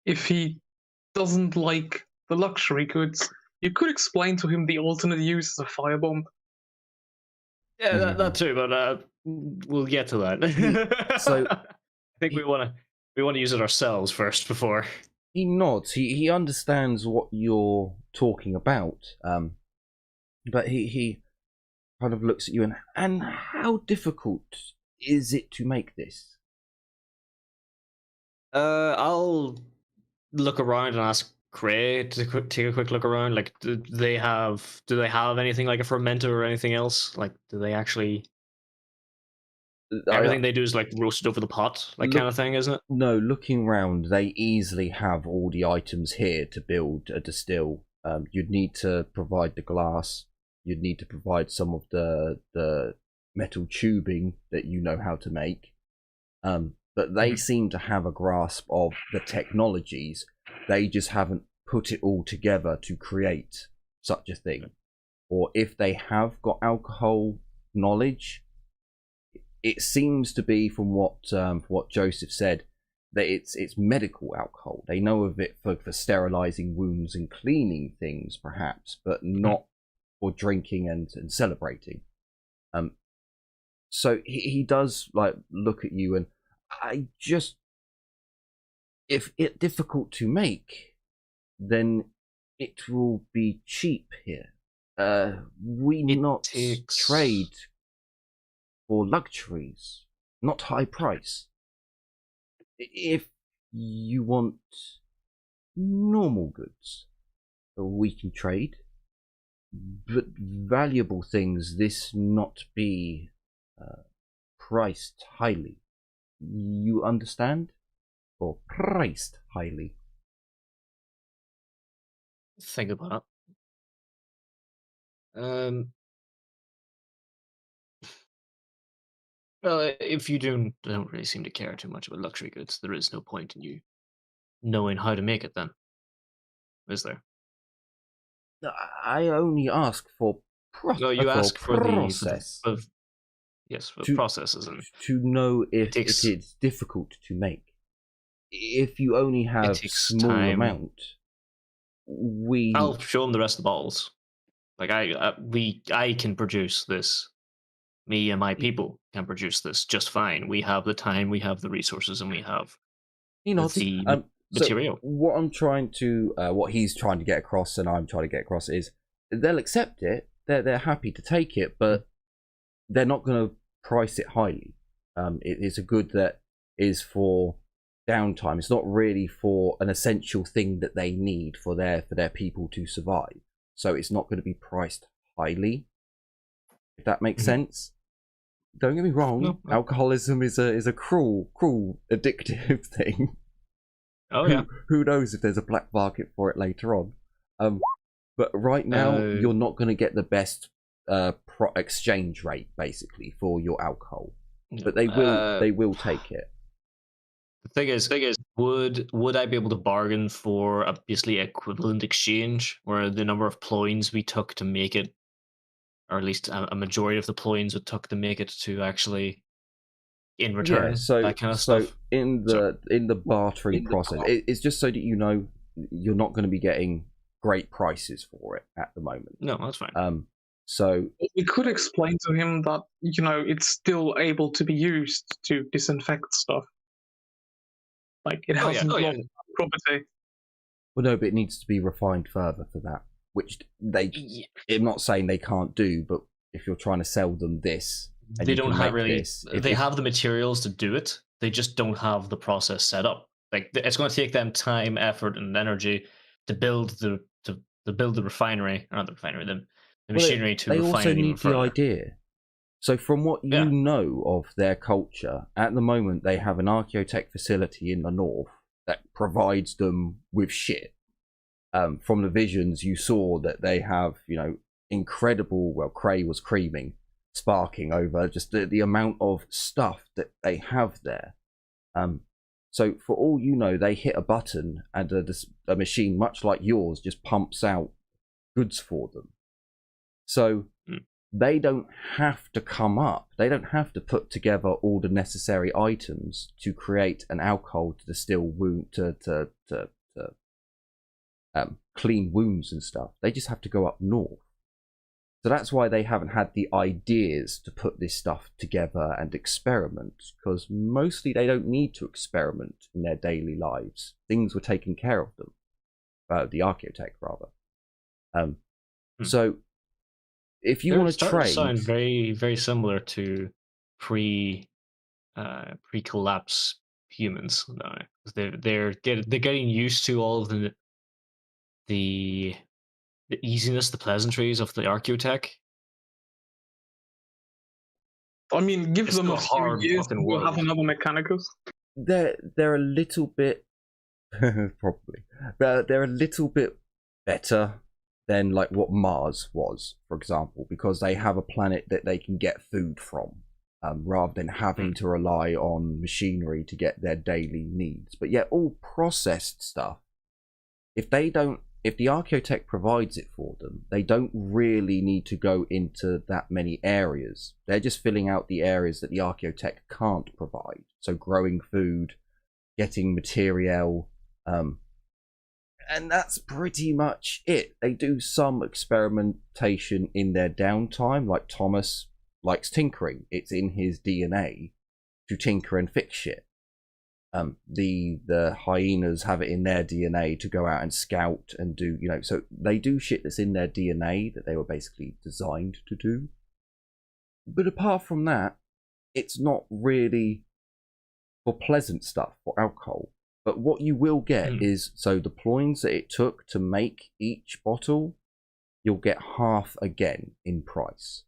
If he doesn't like the luxury goods, you could explain to him the alternate use as a firebomb. Yeah, that too, but we'll get to that. So I think we want to use it ourselves first before. he nods. He understands what you're talking about. But he kind of looks at you and how difficult is it to make this? I'll look around and ask Cray to take a quick look around. Like, do they have anything like a fermenter or anything else? Like, do they actually? Everything they do is like roasted over the pot, like kind of thing, isn't it? No, looking round, they easily have all the items here to build a distill. You'd need to provide the glass. You'd need to provide some of the metal tubing that you know how to make. But they seem to have a grasp of the technologies. They just haven't put it all together to create such a thing. Or if they have got alcohol knowledge, it seems to be, from what Joseph said, that it's medical alcohol. They know of it for sterilizing wounds and cleaning things, perhaps, but not for drinking and celebrating. So he does like look at you, and if it's difficult to make, then it will be cheap here. We not trade for luxuries, not high price. If you want normal goods, we can trade, but valuable things, this not be priced highly. You understand? Or priced highly. Think about it. Well, if you don't really seem to care too much about luxury goods, there is no point in you knowing how to make it then, is there? I only ask for No, you ask for process. Yes, for processes and to know if it is difficult to make. If you only have small amount, I'll show them the rest of the bottles. Like I can produce this. Me and my people can produce this just fine. We have the time, we have the resources, and we have the material. So what he's trying to get across, and I'm trying to get across, is they'll accept it. They're happy to take it, but they're not going to price it highly. It is a good that is for downtime. It's not really for an essential thing that they need for their people to survive. So it's not going to be priced highly. If that makes sense. Don't get me wrong. No. Alcoholism is a cruel, addictive thing. Oh yeah. Who knows if there's a black market for it later on? But right now you're not going to get the best exchange rate basically for your alcohol. But they will take it. The thing is, would I be able to bargain for a basically equivalent exchange, where the number of ploins we took to make it, or at least a majority of the ploins it took to make it, to actually in return, that kind of stuff? In the bartering process, it's just so that you know you're not going to be getting great prices for it at the moment. No, that's fine. So we could explain to him that it's still able to be used to disinfect stuff. Like it hasn't lost property. Well, no, but it needs to be refined further for that, which I'm not saying they can't do, but if you're trying to sell them this, they don't have really. They have the materials to do it. They just don't have the process set up. Like it's going to take them time, effort, and energy to build the refinery, or not the refinery, the machinery to refine. They also need the idea. So from what you know of their culture, at the moment they have an archaeotech facility in the north that provides them with shit. From the visions you saw that they have, incredible, well, Cray was sparking over just the amount of stuff that they have there. So for all you know, they hit a button and a machine much like yours just pumps out goods for them. So they don't have to come up. They don't have to put together all the necessary items to create an alcohol to distill wound to clean wounds and stuff. They just have to go up north. So that's why they haven't had the ideas to put this stuff together and experiment, because mostly they don't need to experiment in their daily lives. Things were taken care of them. The Archaeotech, rather. So if you want to trade... sound very, very similar to pre-collapse humans now. They're getting used to all of the easiness, the pleasantries of the Archaeotech. I mean, give It's them a still few hard years fucking and we'll have world. another Mechanicus. They're a little bit... probably. But they're a little bit better than like what Mars was, for example, because they have a planet that they can get food from, rather than having to rely on machinery to get their daily needs. But yet all processed stuff, if the Archaeotech provides it for them, they don't really need to go into that many areas. They're just filling out the areas that the Archaeotech can't provide. So growing food, getting material, and that's pretty much it. They do some experimentation in their downtime, like Thomas likes tinkering. It's in his DNA to tinker and fix shit. The hyenas have it in their DNA to go out and scout and do, so they do shit that's in their DNA that they were basically designed to do. But apart from that, it's not really for pleasant stuff, for alcohol. But what you will get is, so the ploins that it took to make each bottle, you'll get half again in price.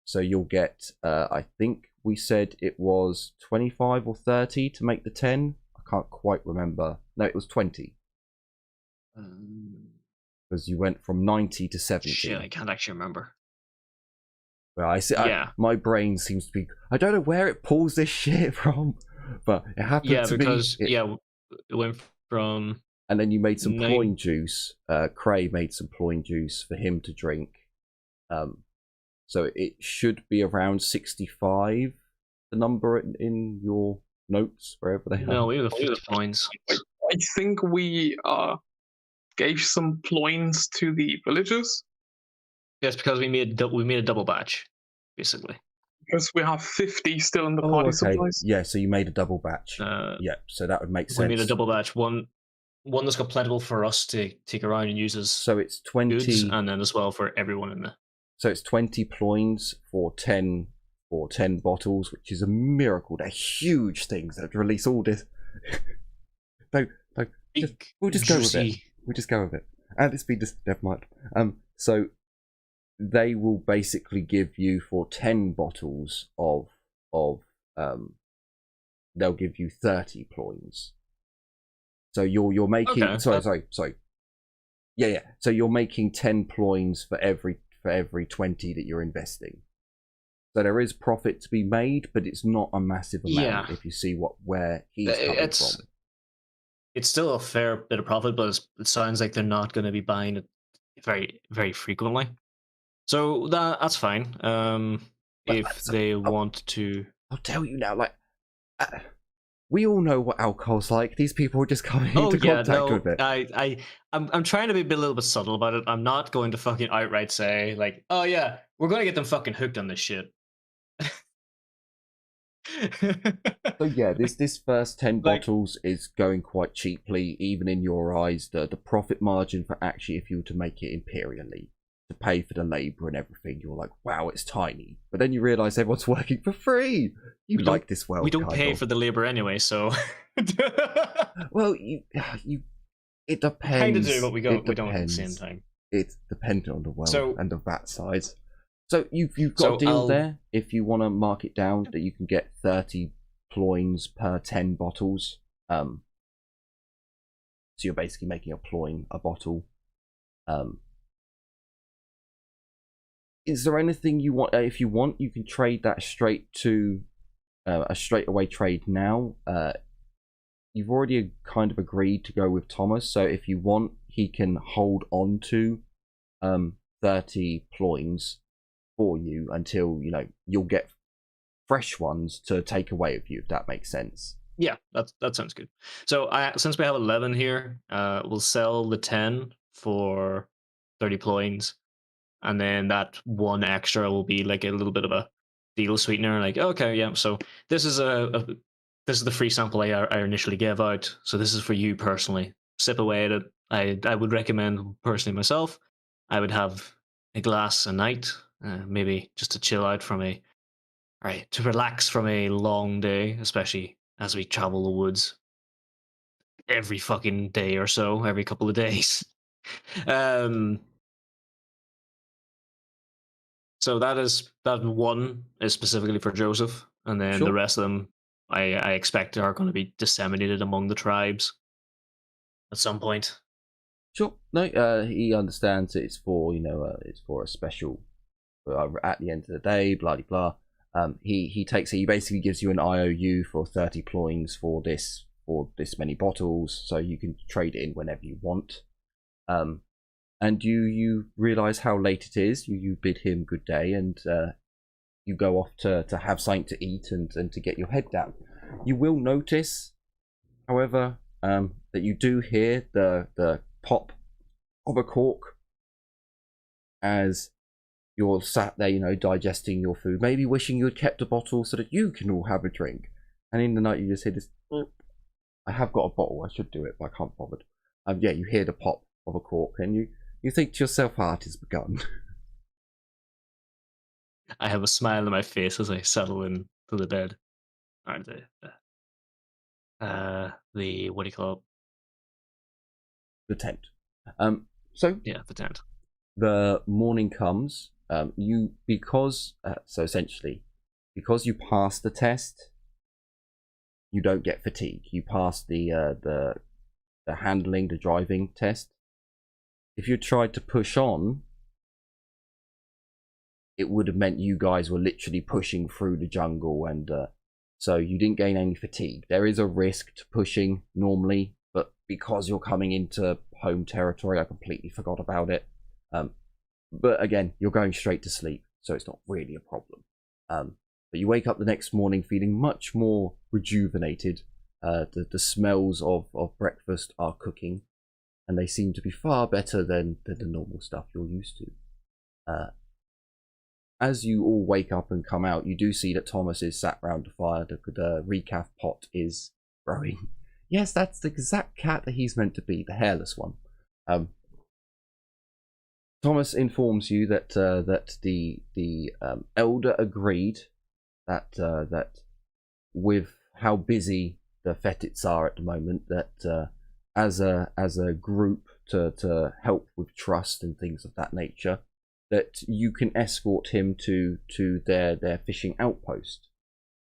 So you'll get, I think we said it was 25 or 30 to make the 10. I can't quite remember. No, it was 20. Because you went from 90 to 70. Shit, I can't actually remember. Well, I see. Yeah. My brain seems to be... I don't know where it pulls this shit from, but it happened to because, be... it went from... And then you made some ploin juice. Cray made some ploin juice for him to drink. So it should be around 65, the number in your notes, wherever they are. No, we have 50 points. I think we gave some ploins to the villagers. Yes, because we made a double batch, basically. Because we have 50 still in the party supplies. Yeah, so you made a double batch. Yeah, so that would make sense. We made a double batch. One that's got plentiful for us to take around and use as so it's 20 goods, and then as well for everyone in there. So it's 20 ploins for 10 bottles, which is a miracle. They're huge things that release all this. We'll just go with it. We'll just go with it. And it's been just never mind. So they will basically give you for 10 bottles of they'll give you 30 ploins. So you're making sorry. Yeah. So you're making 10 ploins for every 20 that you're investing. So there is profit to be made, but it's not a massive amount if you see where he's coming from. It's still a fair bit of profit, but it sounds like they're not going to be buying it very, very frequently. So that's fine. If they want to... I'll tell you now, we all know what alcohol's like. These people are just coming into contact with it. I'm trying to be a little bit subtle about it. I'm not going to fucking outright say, like, oh yeah, we're going to get them fucking hooked on this shit. So yeah, this first 10 bottles is going quite cheaply, even in your eyes. The profit margin for actually, if you were to make it imperially, to pay for the labor and everything, you're like, wow, it's tiny. But then you realize everyone's working for free. You like this world. We don't pay for the labor anyway, so. Well, it depends. Kind of do, but we don't at the same time. It's dependent on the world and the VAT size. So you've got a deal there. If you want to mark it down, that you can get 30 ploins per 10 bottles. So you're basically making a ploin a bottle. Is there anything you want? If you want, you can trade that straight to a straightaway trade now. You've already kind of agreed to go with Thomas, so if you want, he can hold on to 30 ploins for you until you'll get fresh ones to take away with you, if that makes sense. Yeah, that sounds good. So since we have 11 here, we'll sell the 10 for 30 ploins. and then that one extra will be like a little bit of a deal sweetener. Like, okay, yeah, so this is this is the free sample I initially gave out, so this is for you personally. Sip away at it. I would recommend personally myself. I would have a glass a night, maybe just to chill out from to relax from a long day, especially as we travel the woods every fucking day or so, every couple of days. So that one is specifically for Joseph, and then Sure. the rest of them I expect are going to be disseminated among the tribes at some point. Sure. No, he understands it's for it's for a special at the end of the day. Blah blah blah. He takes it. He basically gives you an IOU for 30 ployings for this many bottles, so you can trade it in whenever you want. And you realize how late it is. You bid him good day, and you go off to have something to eat and to get your head down. You will notice, however, that you do hear the pop of a cork as you're sat there, digesting your food, maybe wishing you had kept a bottle so that you can all have a drink. And in the night, you just hear this. I have got a bottle. I should do it, but I can't bother. Yeah, you hear the pop of a cork, and you think to yourself, "Heart has begun." I have a smile on my face as I settle into the bed. Or the what do you call it? The tent. So Yeah, the tent. the morning comes. So essentially, because you pass the test, you don't get fatigue. You pass the handling, the driving test. If you tried to push on, it would have meant you guys were literally pushing through the jungle, and so you didn't gain any fatigue. There is a risk to pushing normally, but because you're coming into home territory, I completely forgot about it. But again, you're going straight to sleep, so it's not really a problem. But you wake up the next morning feeling much more rejuvenated. The smells of breakfast are cooking, and they seem to be far better than the normal stuff you're used to. As you all wake up and come out, you do see that Thomas is sat round the fire. The recaf pot is growing. Yes, that's the exact cat that he's meant to be, the hairless one. Thomas informs you that the elder agreed that with how busy the Fetits are at the moment, that as a group to help with trust and things of that nature, that you can escort him to their fishing outpost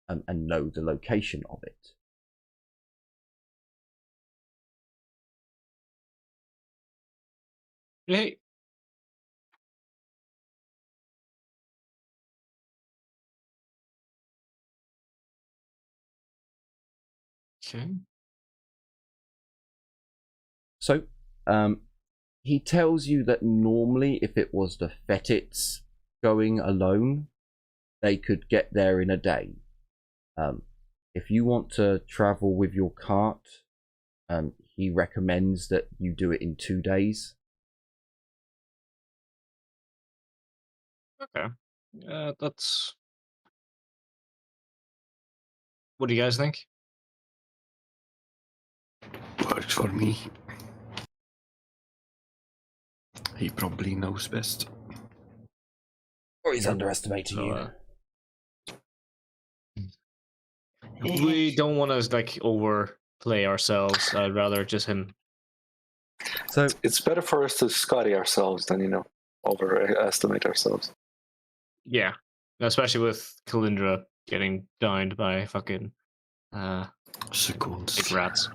and know the location of it. Hey. Okay. So, he tells you that normally, if it was the Fetits going alone, they could get there in a day. If you want to travel with your cart, he recommends that you do it in 2 days. Okay. That's. What do you guys think? Works for me. He probably knows best. Or he's underestimating you. We don't want to overplay ourselves. I'd rather just him. So it's better for us to Scotty ourselves than overestimate ourselves. Yeah, especially with Kalindra getting downed by fucking Seconds. big rats.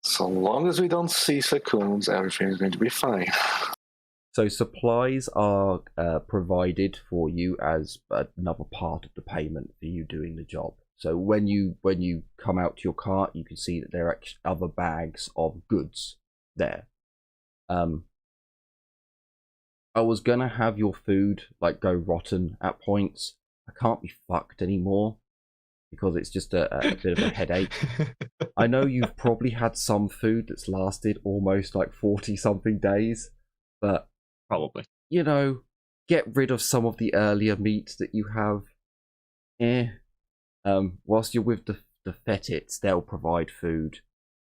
So long as we don't see Sacoons, everything's going to be fine. So supplies are provided for you as another part of the payment for you doing the job. So when you come out to your cart, you can see that there are other bags of goods there. I was gonna have your food go rotten at points. I can't be fucked anymore because it's just a bit of a headache. I know you've probably had some food that's lasted almost 40 something days, but Probably. get rid of some of the earlier meat that you have. Whilst you're with the Fetits, they'll provide food.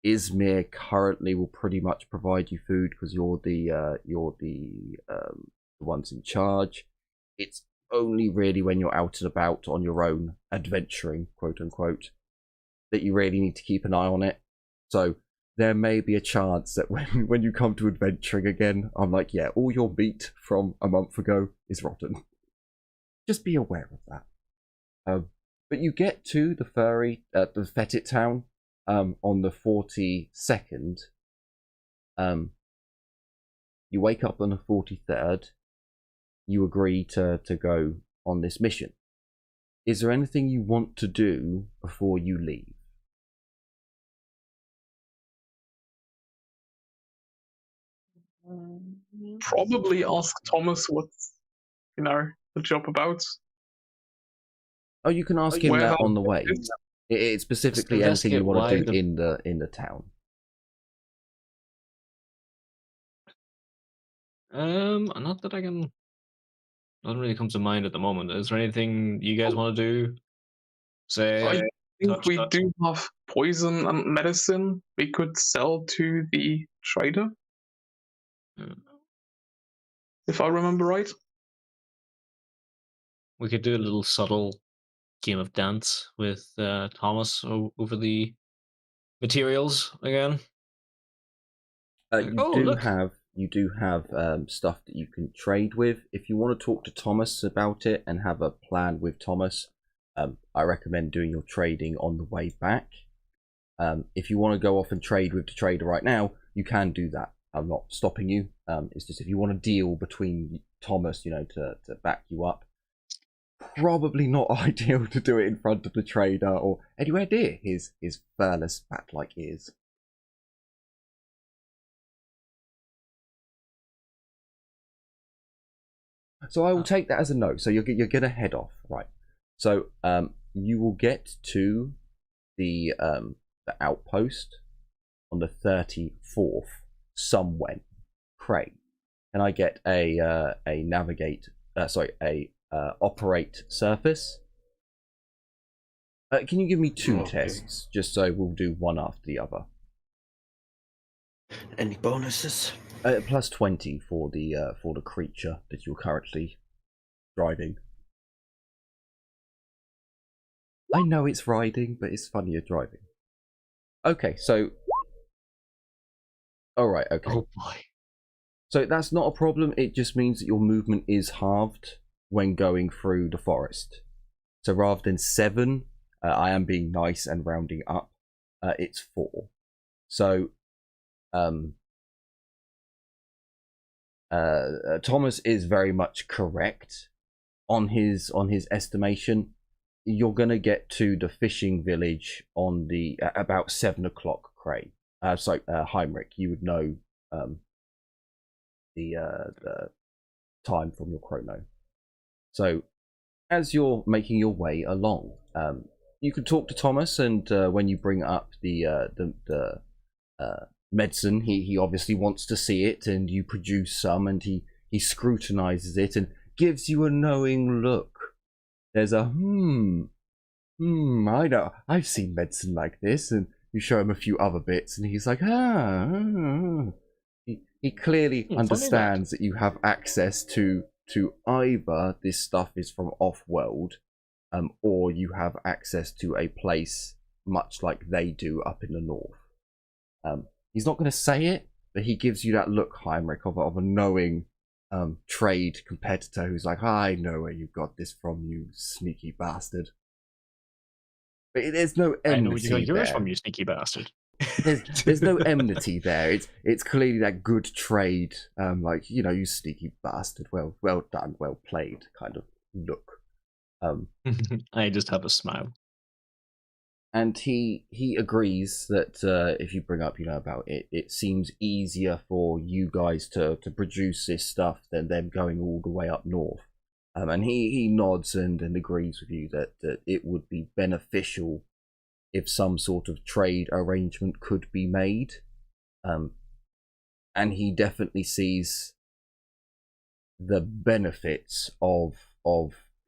Izmir currently will pretty much provide you food because you're the ones in charge. It's only really when you're out and about on your own, adventuring, quote unquote, that you really need to keep an eye on it. So there may be a chance that when you come to adventuring again, I'm like, yeah, all your meat from a month ago is rotten. Just be aware of that. But you get to the the Fetit town on the 42nd. You wake up on the 43rd. You agree to go on this mission. Is there anything you want to do before you leave? Probably ask Thomas what's, the job about. Oh, you can ask him that on the way. It's specifically anything you want to do in the town. Not that I can. Doesn't really come to mind at the moment. Is there anything you guys want to do? Say, I think we do have poison and medicine we could sell to the trader. If I remember right. We could do a little subtle game of dance with Thomas over the materials again. You do have stuff that you can trade with. If you want to talk to Thomas about it and have a plan with Thomas, I recommend doing your trading on the way back. If you want to go off and trade with the trader right now, you can do that. I'm not stopping you. It's just if you want to deal between Thomas, to back you up, probably not ideal to do it in front of the trader or anywhere near his furless bat-like ears. So I will take that as a no. So you're gonna head off, right? So you will get to the outpost on the 34th somewhen. Craig, can I get a navigate? Operate surface. Can you give me two tests, just so we'll do one after the other? Any bonuses? Plus 20 for the creature that you're currently driving. I know it's riding, but it's funnier driving. Okay, so... Alright, okay. Oh boy. So that's not a problem, it just means that your movement is halved when going through the forest. So rather than 7, I am being nice and rounding up, it's 4. So, Thomas is very much correct on his estimation. You're gonna get to the fishing village on the about 7 o'clock. Craig, Heinrich, you would know the time from your chrono. So as you're making your way along, you can talk to Thomas, and when you bring up the medicine, he obviously wants to see it, and you produce some, and he scrutinizes it and gives you a knowing look. There's a I know, I've seen medicine like this, and you show him a few other bits, and he's like, He clearly understands that you have access to either this stuff is from off-world, or you have access to a place much like they do up in the north. He's not going to say it, but he gives you that look, Heinrich, of a knowing trade competitor who's like, I know where you got this from, you sneaky bastard. But there's no enmity. I know where you got yours there. from, you sneaky bastard. There's no enmity there. It's clearly that good trade, like, you sneaky bastard. Well done, well played kind of look. I just have a smile. And he agrees that if you bring up, about it, it seems easier for you guys to produce this stuff than them going all the way up north. And he nods and agrees with you that it would be beneficial if some sort of trade arrangement could be made. And he definitely sees the benefits of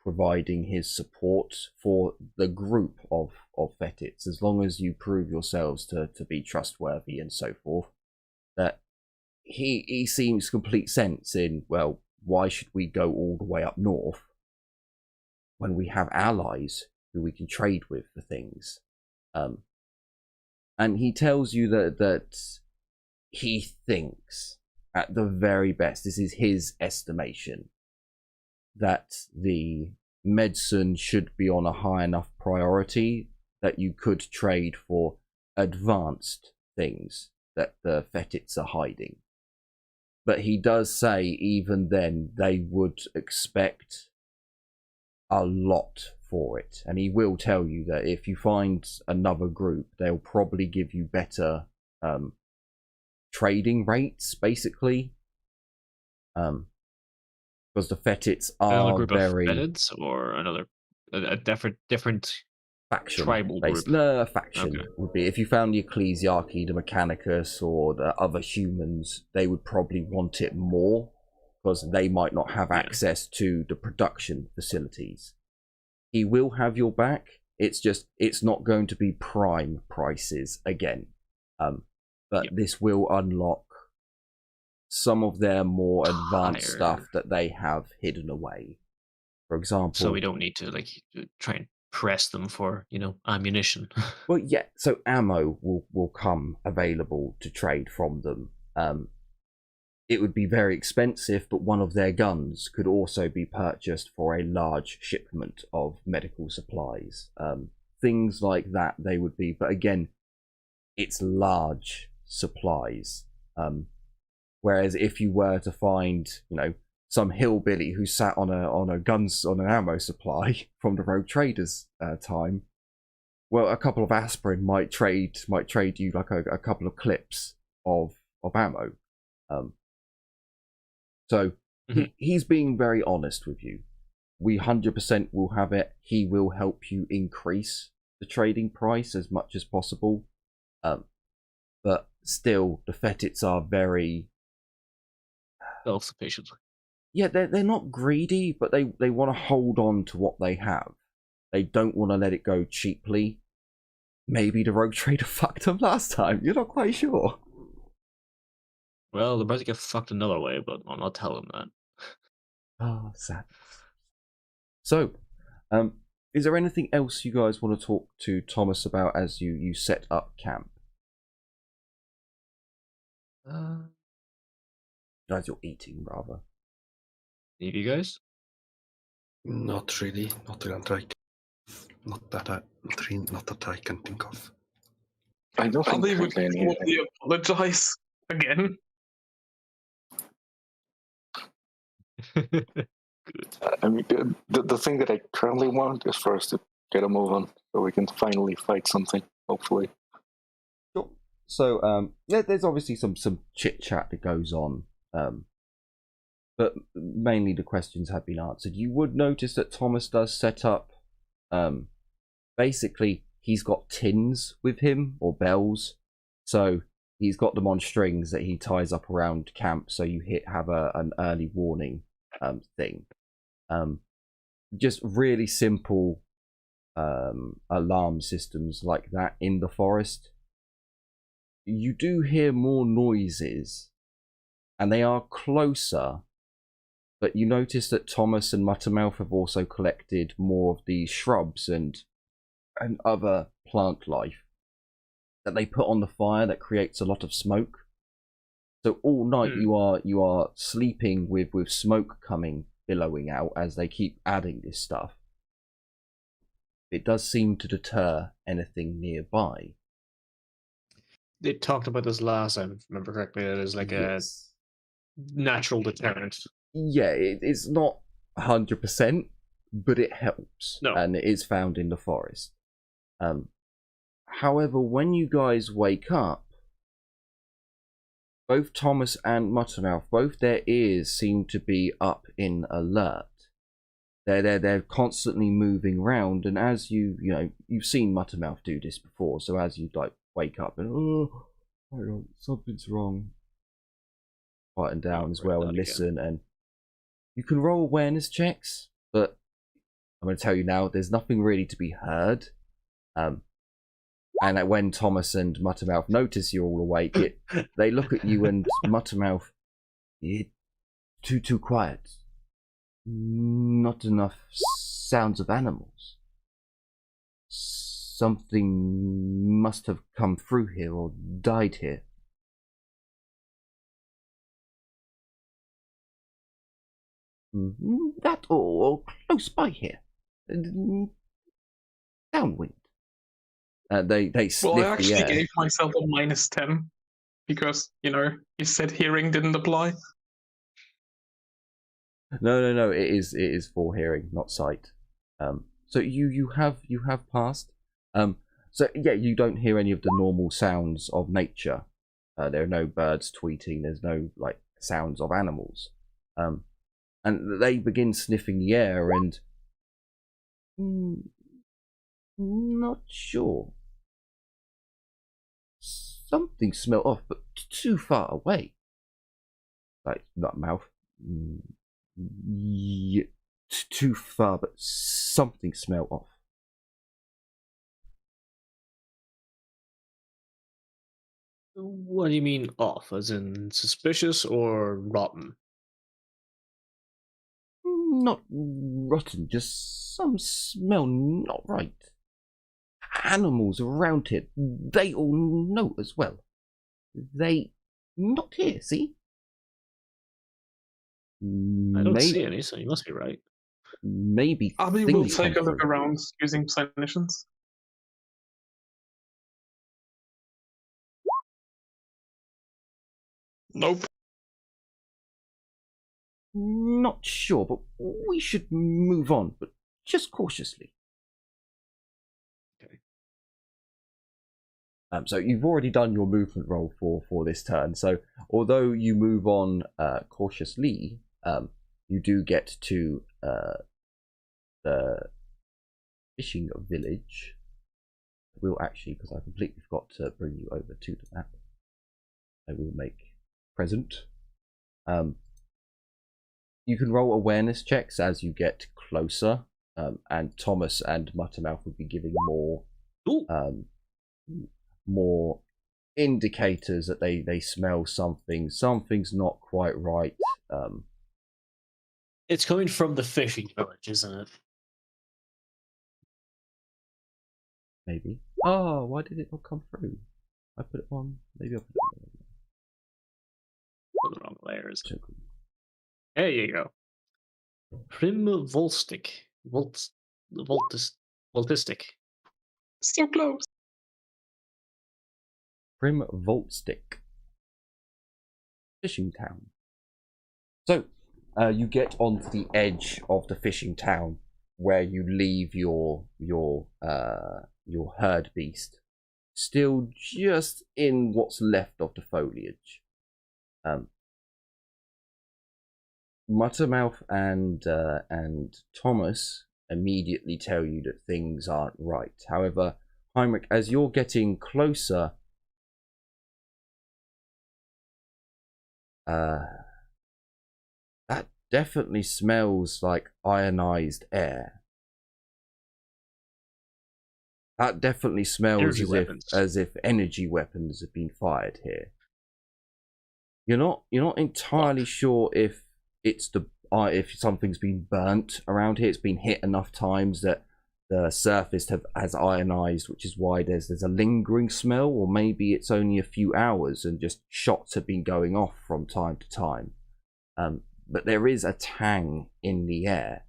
providing his support for the group of Fetits, as long as you prove yourselves to be trustworthy and so forth, that he seems complete sense in, well, why should we go all the way up north when we have allies who we can trade with for things? And he tells you that he thinks, at the very best, this is his estimation, that the medicine should be on a high enough priority that you could trade for advanced things that the Fetits are hiding. But he does say even then they would expect a lot for it, and he will tell you that if you find another group, they'll probably give you better trading rates, basically, because the Fetits are another group very of Fetids, or a different faction tribal based. group. No, a faction Okay. would be, if you found the Ecclesiarchy, the Mechanicus, or the other humans, they would probably want it more because they might not have access to the production facilities. He will have your back. It's just, it's not going to be prime prices again. But this will unlock some of their more advanced stuff that they have hidden away. For example, So we don't need to try and press them for ammunition. Well, yeah. So ammo will come available to trade from them. It would be very expensive, but one of their guns could also be purchased for a large shipment of medical supplies. Things like that they would be, but again, it's large supplies. Whereas if you were to find, some hillbilly who sat on an ammo supply from the Rogue Traders time, well, a couple of aspirin might trade you like a couple of clips of ammo. So he's being very honest with you. We 100% will have it. He will help you increase the trading price as much as possible. But still, the Fetits are very self-sufficient. Yeah, they're not greedy, but they want to hold on to what they have. They don't want to let it go cheaply. Maybe the Rogue Trader fucked them last time. You're not quite sure. Well, they're about to get fucked another way, but I'll not tell them that. Oh, sad. So, is there anything else you guys want to talk to Thomas about as you set up camp? As you're eating, rather. Need you guys? Not really. Not that I can think of. I don't think They would currently anything. totally apologize again. Good. I mean, the thing that I currently want is for us to get a move on so we can finally fight something, hopefully. Sure. So, there's obviously some chit-chat that goes on, but mainly the questions have been answered. You would notice that Thomas does set up, basically, he's got tins with him, or bells, so he's got them on strings that he ties up around camp, so you have an early warning thing. Just really simple alarm systems like that in the forest. You do hear more noises, and they are closer, but you notice that Thomas and Muttermouth have also collected more of these shrubs and other plant life that they put on the fire that creates a lot of smoke. So all night you are sleeping with smoke billowing out as they keep adding this stuff. It does seem to deter anything nearby. They talked about this last time, if I remember correctly. It is like a natural deterrent. Yeah, it's not 100%, but it helps. No. And it is found in the forest. However, when you guys wake up, both Thomas and Muttermouth, both their ears seem to be up in alert. They're constantly moving around, and as you've seen Muttermouth do this before, so as you wake up and something's wrong, quieten down as well and listen, and You can roll awareness checks, but I'm going to tell you now, there's nothing really to be heard. And when Thomas and Muttermouth notice you're all awake, they look at you and Muttermouth, too quiet. Not enough sounds of animals. Something must have come through here or died here. That or close by here. Downwind. They sniff Well, I actually the air. gave myself a -10 because, you said hearing didn't apply. No. It is for hearing, not sight. So you have passed. So yeah, you don't hear any of the normal sounds of nature. There are no birds tweeting. There's no sounds of animals. And they begin sniffing the air and not sure. Something smelled off, but too far away. Not mouth. Too far, but something smelled off. What do you mean off? As in suspicious or rotten? Not rotten, just some smell not right. Animals around here, they all know as well. They not here, see? I don't see any, so you must be right. Maybe Abby will things take a come look through. around using clinicians. Nope. Not sure, but we should move on, but just cautiously. Okay. So you've already done your movement roll for this turn. So although you move on cautiously, you do get to the fishing village. We'll actually, because I completely forgot to bring you over to the map, I will make present. You can roll awareness checks as you get closer, and Thomas and Muttermouth will be giving more indicators that they smell something. Something's not quite right. It's coming from the fishing village, isn't it? Maybe. Oh, why did it not come through? I put it on. Maybe I put it Put the wrong layers. on. There you go. Prim Volstic. Voltistic. So close. Prim Voltstick. Fishing town. So, you get onto the edge of the fishing town where you leave your herd beast, still just in what's left of the foliage. Muttermouth and Thomas immediately tell you that things aren't right. However, Heinrich, as you're getting closer, that definitely smells like ionized air. That definitely smells as if energy weapons have been fired here. You're not entirely sure if it's if something's been burnt around here. It's been hit enough times that the surface has ionized, which is why there's a lingering smell, or maybe it's only a few hours and just shots have been going off from time to time. But there is a tang in the air,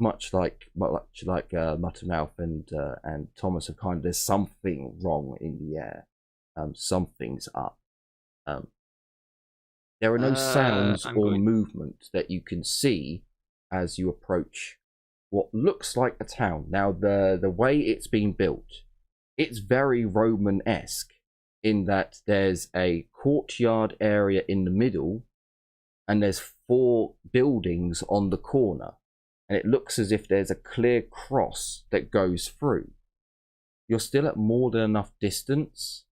much like Muttermouth and Thomas are there's something wrong in the air. Something's up. There are no sounds or movement that you can see as you approach what looks like a town. Now, the way it's been built, it's very Roman-esque in that there's a courtyard area in the middle and there's 4 buildings on the corner, and it looks as if there's a clear cross that goes through. You're still at more than enough distance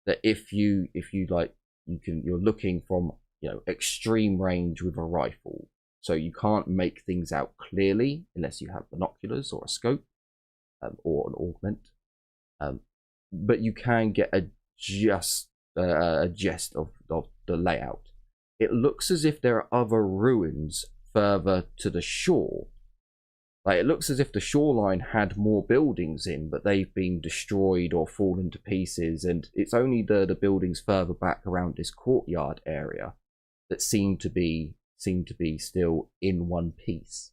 that if you like, you're looking from extreme range with a rifle, so you can't make things out clearly unless you have binoculars or a scope or an augment. But you can get a gist of the layout. It looks as if there are other ruins further to the shore. Like, it looks as if the shoreline had more buildings in, but they've been destroyed or fallen to pieces, and it's only the buildings further back around this courtyard area that seem to be still in one piece.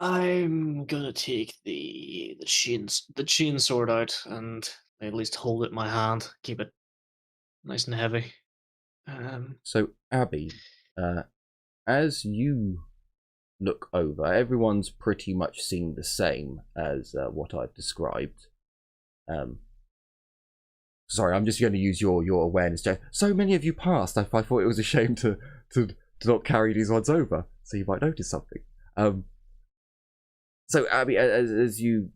I'm gonna take the chain sword out and at least hold it in my hand, keep it nice and heavy. So Abby, as you look over, everyone's pretty much seen the same as what I've described. Sorry, I'm just going to use your awareness, Jay. So many of you passed. I thought it was a shame to not carry these ones over, so you might notice something. So Abby, as you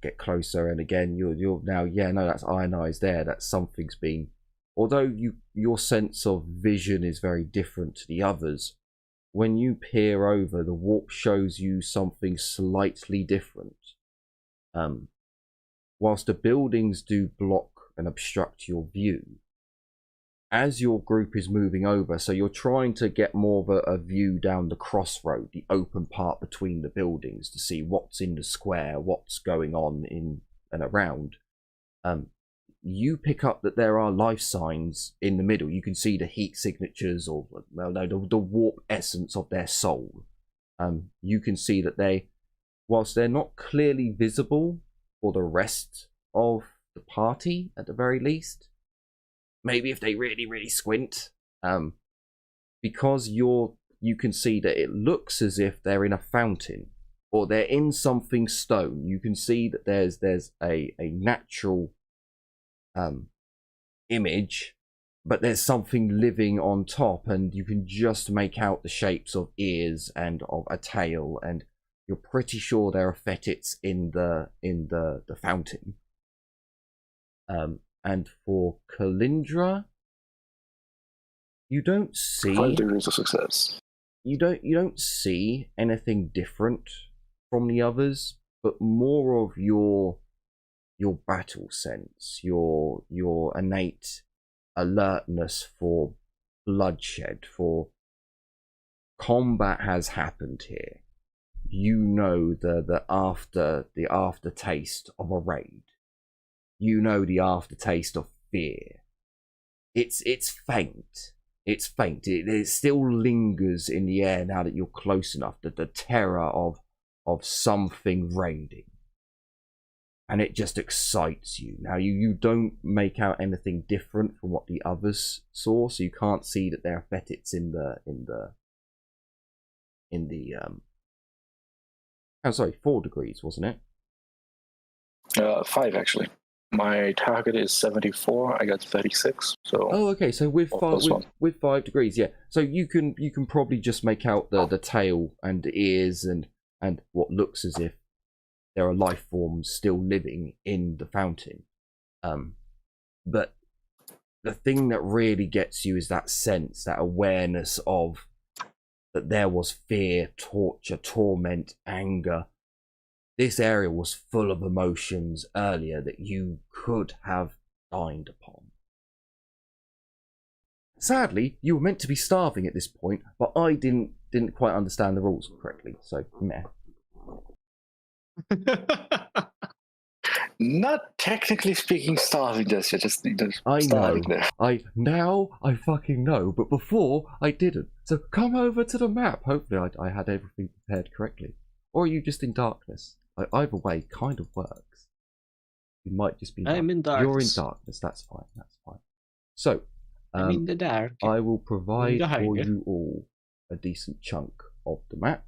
get closer, and again, you're now, yeah, no, that's ionized there. That something's been. Although your sense of vision is very different to the others, when you peer over, the warp shows you something slightly different. Whilst the buildings do block and obstruct your view, as your group is moving over, so you're trying to get more of a view down the crossroad, the open part between the buildings, to see what's in the square, what's going on in and around. You pick up that there are life signs in the middle. You can see the heat signatures, or the warp essence of their soul. You can see that whilst they're not clearly visible for the rest of the party, at the very least, maybe if they really, really squint, because you can see that it looks as if they're in a fountain, or they're in something stone. You can see that there's a natural image, but there's something living on top, and you can just make out the shapes of ears and of a tail, and you're pretty sure there are fetits in the fountain. And for Kalindra, you don't see 5 degrees of success. You don't see anything different from the others, but more of your battle sense, your innate alertness for bloodshed, for combat has happened here. You know the aftertaste of a raid. You know the aftertaste of fear. It's faint. It's faint. It still lingers in the air now that you're close enough. The terror of something raiding. And it just excites you. Now you don't make out anything different from what the others saw, so you can't see that there are fetits in the 4 degrees, wasn't it? 5 actually. My target is 74. I got 36. So. Oh, okay. So with 5 degrees, yeah. So you can probably just make out the tail and the ears and what looks as if there are life forms still living in the fountain. But the thing that really gets you is that sense, that awareness of that there was fear, torture, torment, anger. This area was full of emotions earlier that you could have dined upon. Sadly, you were meant to be starving at this point, but I didn't quite understand the rules correctly, so meh. Not technically speaking starving just yet, just I starving know. there. Now I fucking know, but before I didn't. So come over to the map. Hopefully I had everything prepared correctly. Or are you just in darkness? Either way kind of works. You might just be I'm in darkness. You're in darkness, that's fine. So I'm in the dark. I will provide Dark. for you all a decent chunk of the map.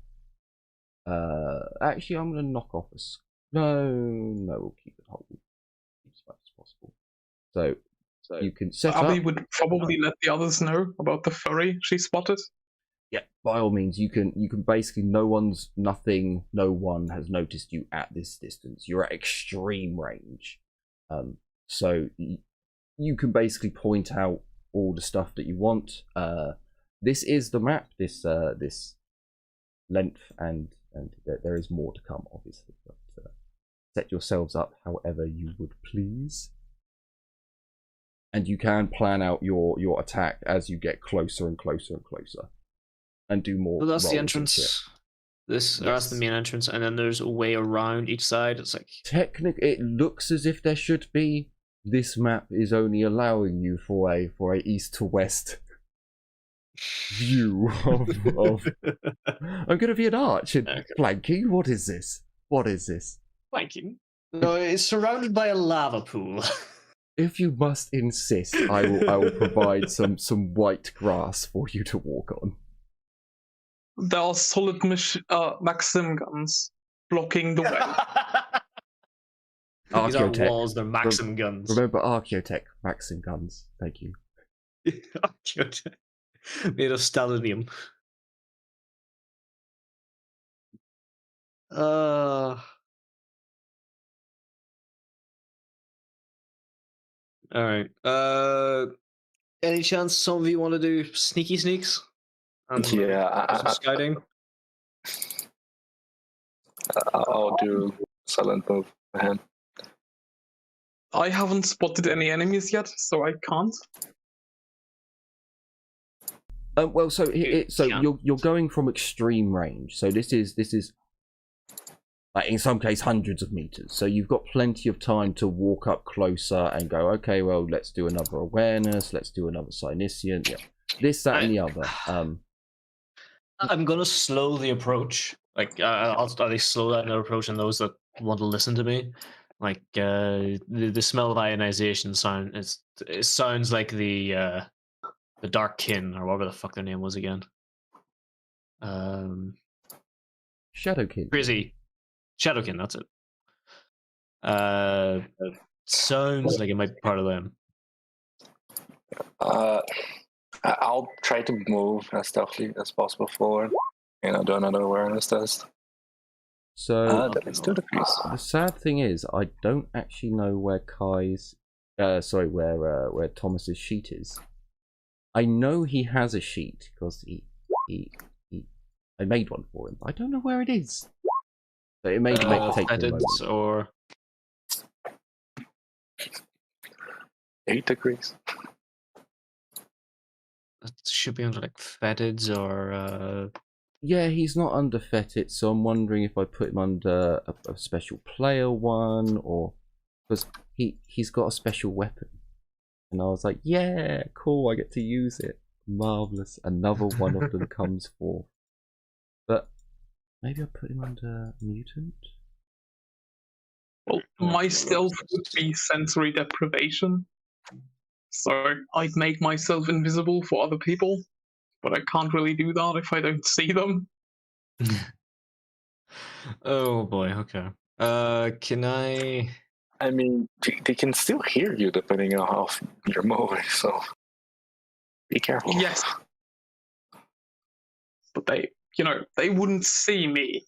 Actually, I'm going to knock off No, we'll keep it whole. Keep as much as possible. So you can set Abby up. would probably let the others know about the furry she spotted. Yeah, by all means, you can basically, no one has noticed you at this distance. You're at extreme range. So you can basically point out all the stuff that you want. This is the map. This length, and there is more to come, obviously. But set yourselves up however you would please, and you can plan out your attack as you get closer and closer and closer, and do more. Well, that's the rolls and entrance. shit. That's the main entrance, and then there's a way around each side. It's like Technically, it looks as if there should be. This map is only allowing you for a east to west view of I'm gonna be an arch and flanking. What is this? flanking. No, it's surrounded by a lava pool. If you must insist, I will provide some white grass for you to walk on. There are solid Maxim guns blocking the way. These aren't Archaeotech. walls, they're Maxim guns. Remember Archaeotech, Maxim guns. Thank you. Archaeotech. Made of stalinium. Alright. Any chance some of you want to do sneaky sneaks? And some scouting? I'll do silent move. I haven't spotted any enemies yet, so I can't. Well, so you're going from extreme range. So this is like in some case hundreds of meters. So you've got plenty of time to walk up closer and go, okay, well, let's do another awareness, let's do another Cynician, yeah, this, that, and the other. I'm gonna slowly approach. Like I'll slow down their approach, and those that want to listen to me. Like the smell of ionization it sounds like the Dark Kin, or whatever the fuck their name was again. Shadowkin. Crazy. Shadowkin, that's it. Sounds like it might be part of them. I'll try to move as stealthily as possible forward. Do another awareness test. So the sad thing is, I don't actually know where where Thomas's sheet is. I know he has a sheet because I made one for him. I don't know where it is. So it may take me a moment. Or 8 degrees. It should be under like fetids or. Yeah, he's not under fetid, so I'm wondering if I put him under a special player one, or because he's got a special weapon. And I was like, yeah, cool, I get to use it. Marvellous. Another one of them comes forth. But maybe I put him under mutant? Well, my stealth would be sensory deprivation. So I'd make myself invisible for other people. But I can't really do that if I don't see them. Oh boy, okay. Can I... I mean, they can still hear you depending on how you're moving, so be careful. Yes. But they wouldn't see me.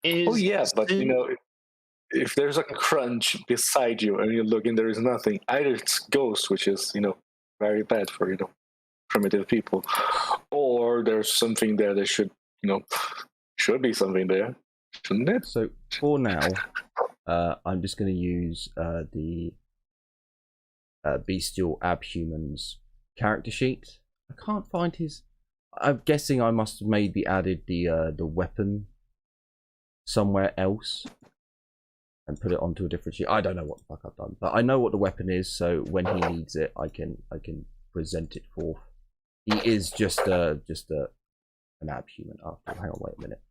Oh yeah, but if there's a crunch beside you and you look and there is nothing, either it's ghost, which is, very bad for, primitive people, or there's something there that should be something there, shouldn't it? So for now, I'm just going to use the Bestial Abhuman's character sheet. I can't find his. I'm guessing I must have maybe added the weapon somewhere else and put it onto a different sheet. I don't know what the fuck I've done, but I know what the weapon is. So when he needs it, I can present it forth. He is just an abhuman. Oh, hang on, wait a minute.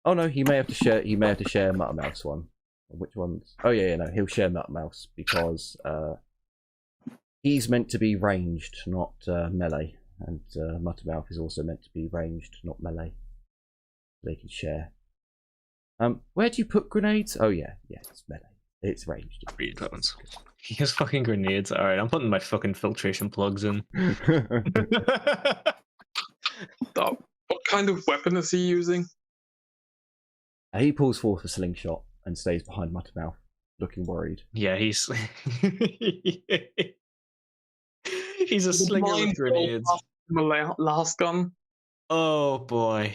Oh no, he may have to share Mutter Mouse one. Which ones? Oh yeah, no, he'll share Mutter Mouse because he's meant to be ranged, not melee, and Muttermouth is also meant to be ranged, not melee. They can share. Where do you put grenades? Oh yeah, it's melee. It's ranged. Read weapons. He has fucking grenades. Alright, I'm putting my fucking filtration plugs in. What kind of weapon is he using? He pulls forth a slingshot and stays behind Muttermouth, looking worried. Yeah, he's He's a slinger with grenades. Last gun. Oh boy.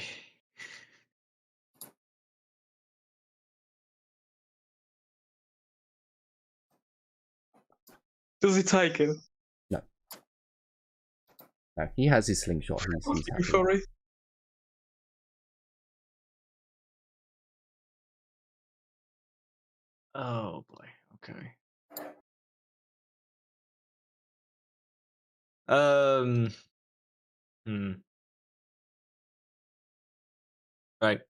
Does he take it? No, he has his slingshot. He's happy. Sorry. Oh boy. Okay. Right.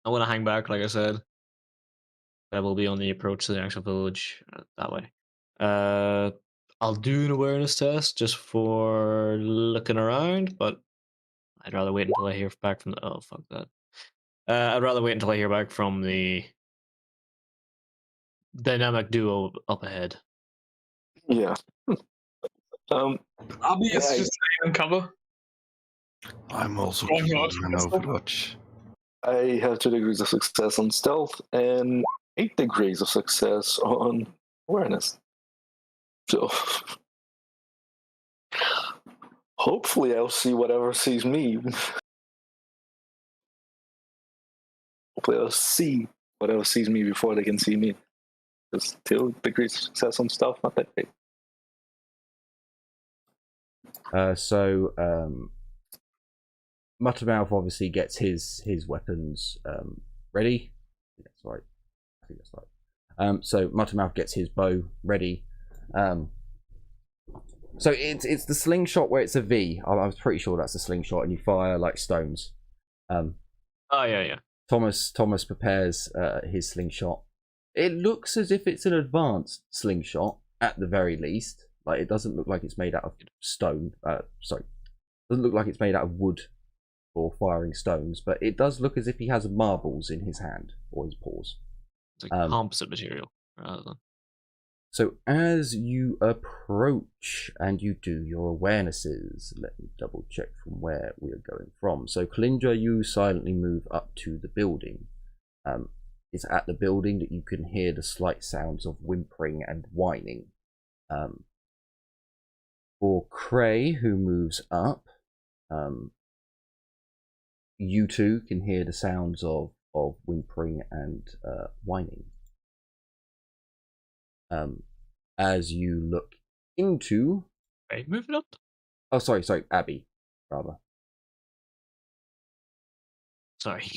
I want to hang back, like I said. I will be on the approach to the actual village that way. I'll do an awareness test just for looking around, but I'd rather wait until I hear back from the. Oh fuck that. I'd rather wait until I hear back from the dynamic duo up ahead. Yeah. Abby is just staying on cover. I'm also Going keeping out an for stuff. overwatch. I have 2 degrees of success on stealth and 8 degrees of success on awareness. So hopefully I'll see whatever sees me. Hopefully I'll see whatever sees me before they can see me. Because 2 degrees of success on stealth, not that big. Muttermouth obviously gets his weapons ready. That's right. I think that's right. So Muttermouth gets his bow ready. So it's the slingshot where it's a V. I was pretty sure that's a slingshot, and you fire like stones. Oh yeah. Thomas prepares his slingshot. It looks as if it's an advanced slingshot at the very least. Like, it doesn't look like it's made out of stone. Sorry, doesn't look like it's made out of wood for firing stones, but it does look as if he has marbles in his hand or his paws. It's like composite material rather than. So as you approach and you do your awarenesses, let me double check from where we are going from. So Kalindra, you silently move up to the building. It's at the building that you can hear the slight sounds of whimpering and whining. For Cray, who moves up, you two can hear the sounds of whimpering and whining. As you look into... Right, moving up? Oh, sorry, Abby, rather. Sorry.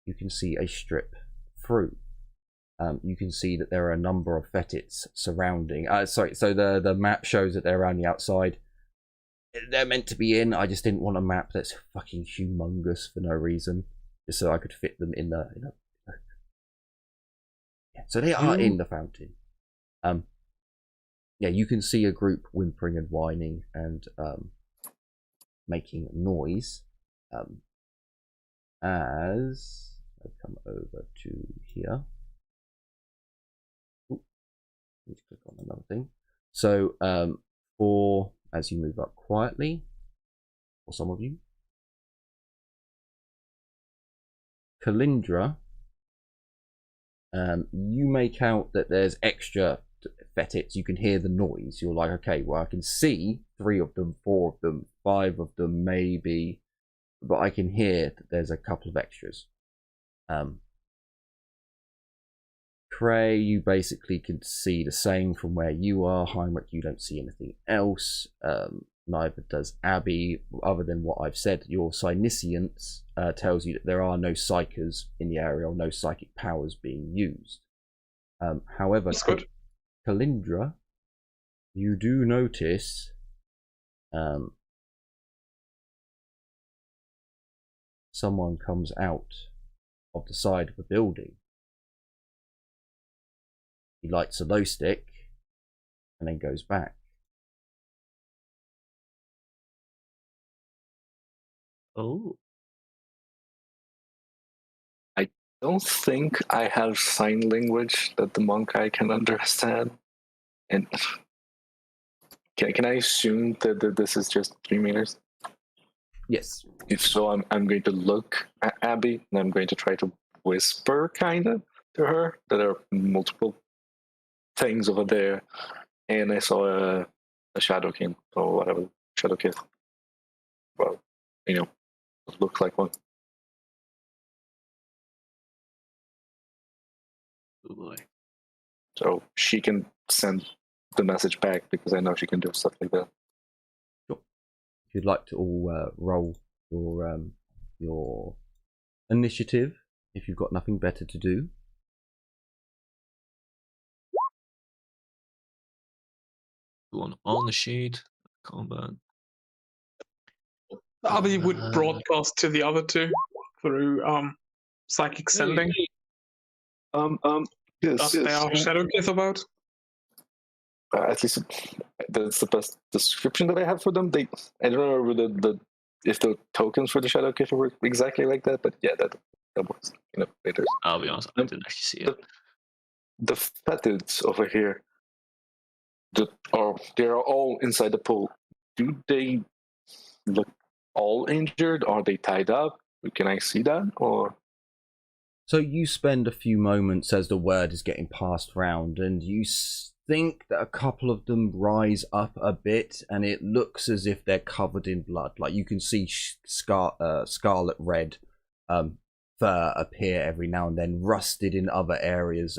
You can see a strip through. You can see that there are a number of fettits surrounding. So the map shows that they're around the outside. They're meant to be in. I just didn't want a map that's fucking humongous for no reason, just so I could fit them in the. Yeah, so they are in the fountain. Yeah, you can see a group whimpering and whining and making noise. As I come over to here. Let's click on another thing. So for as you move up quietly, for some of you, Kalindra, you make out that there's extra fettits. You can hear the noise. You're like, okay, well, I can see 3 of them, 4 of them, 5 of them, maybe, but I can hear that there's a couple of extras. Cray, you basically can see the same from where you are. Heinrich, you don't see anything else. Neither does Abby, other than what I've said. Your Psyniscience tells you that there are no psychers in the area or no psychic powers being used. However, Kalindra, you do notice someone comes out of the side of the building. He lights a glow stick and then goes back. Oh. I don't think I have sign language that the monk I can understand. And can I assume that this is just 3 meters? Yes. If so, I'm going to look at Abby and I'm going to try to whisper, kind of, to her. There are multiple things over there, and I saw a shadow king or whatever, shadow kid. Well, you know, it looks like one. Oh boy. So she can send the message back because I know she can do stuff like that. Sure. If you'd like to all roll your initiative, if you've got nothing better to do. One on the sheet. Combat. Abby would broadcast to the other two through psychic sending. Yes, They are shadow kids about. at least that's the best description that I have for them. I don't remember if the tokens for the shadow kid were exactly like that, but yeah, that was later. I'll be honest, I didn't actually see it. The fat dudes over here, they're all inside the pool. Do they look all injured? Are they tied up? Can I see that? Or so you spend a few moments as the word is getting passed round, and you think that a couple of them rise up a bit, and it looks as if they're covered in blood. Like you can see scarlet red fur appear every now and then, rusted in other areas.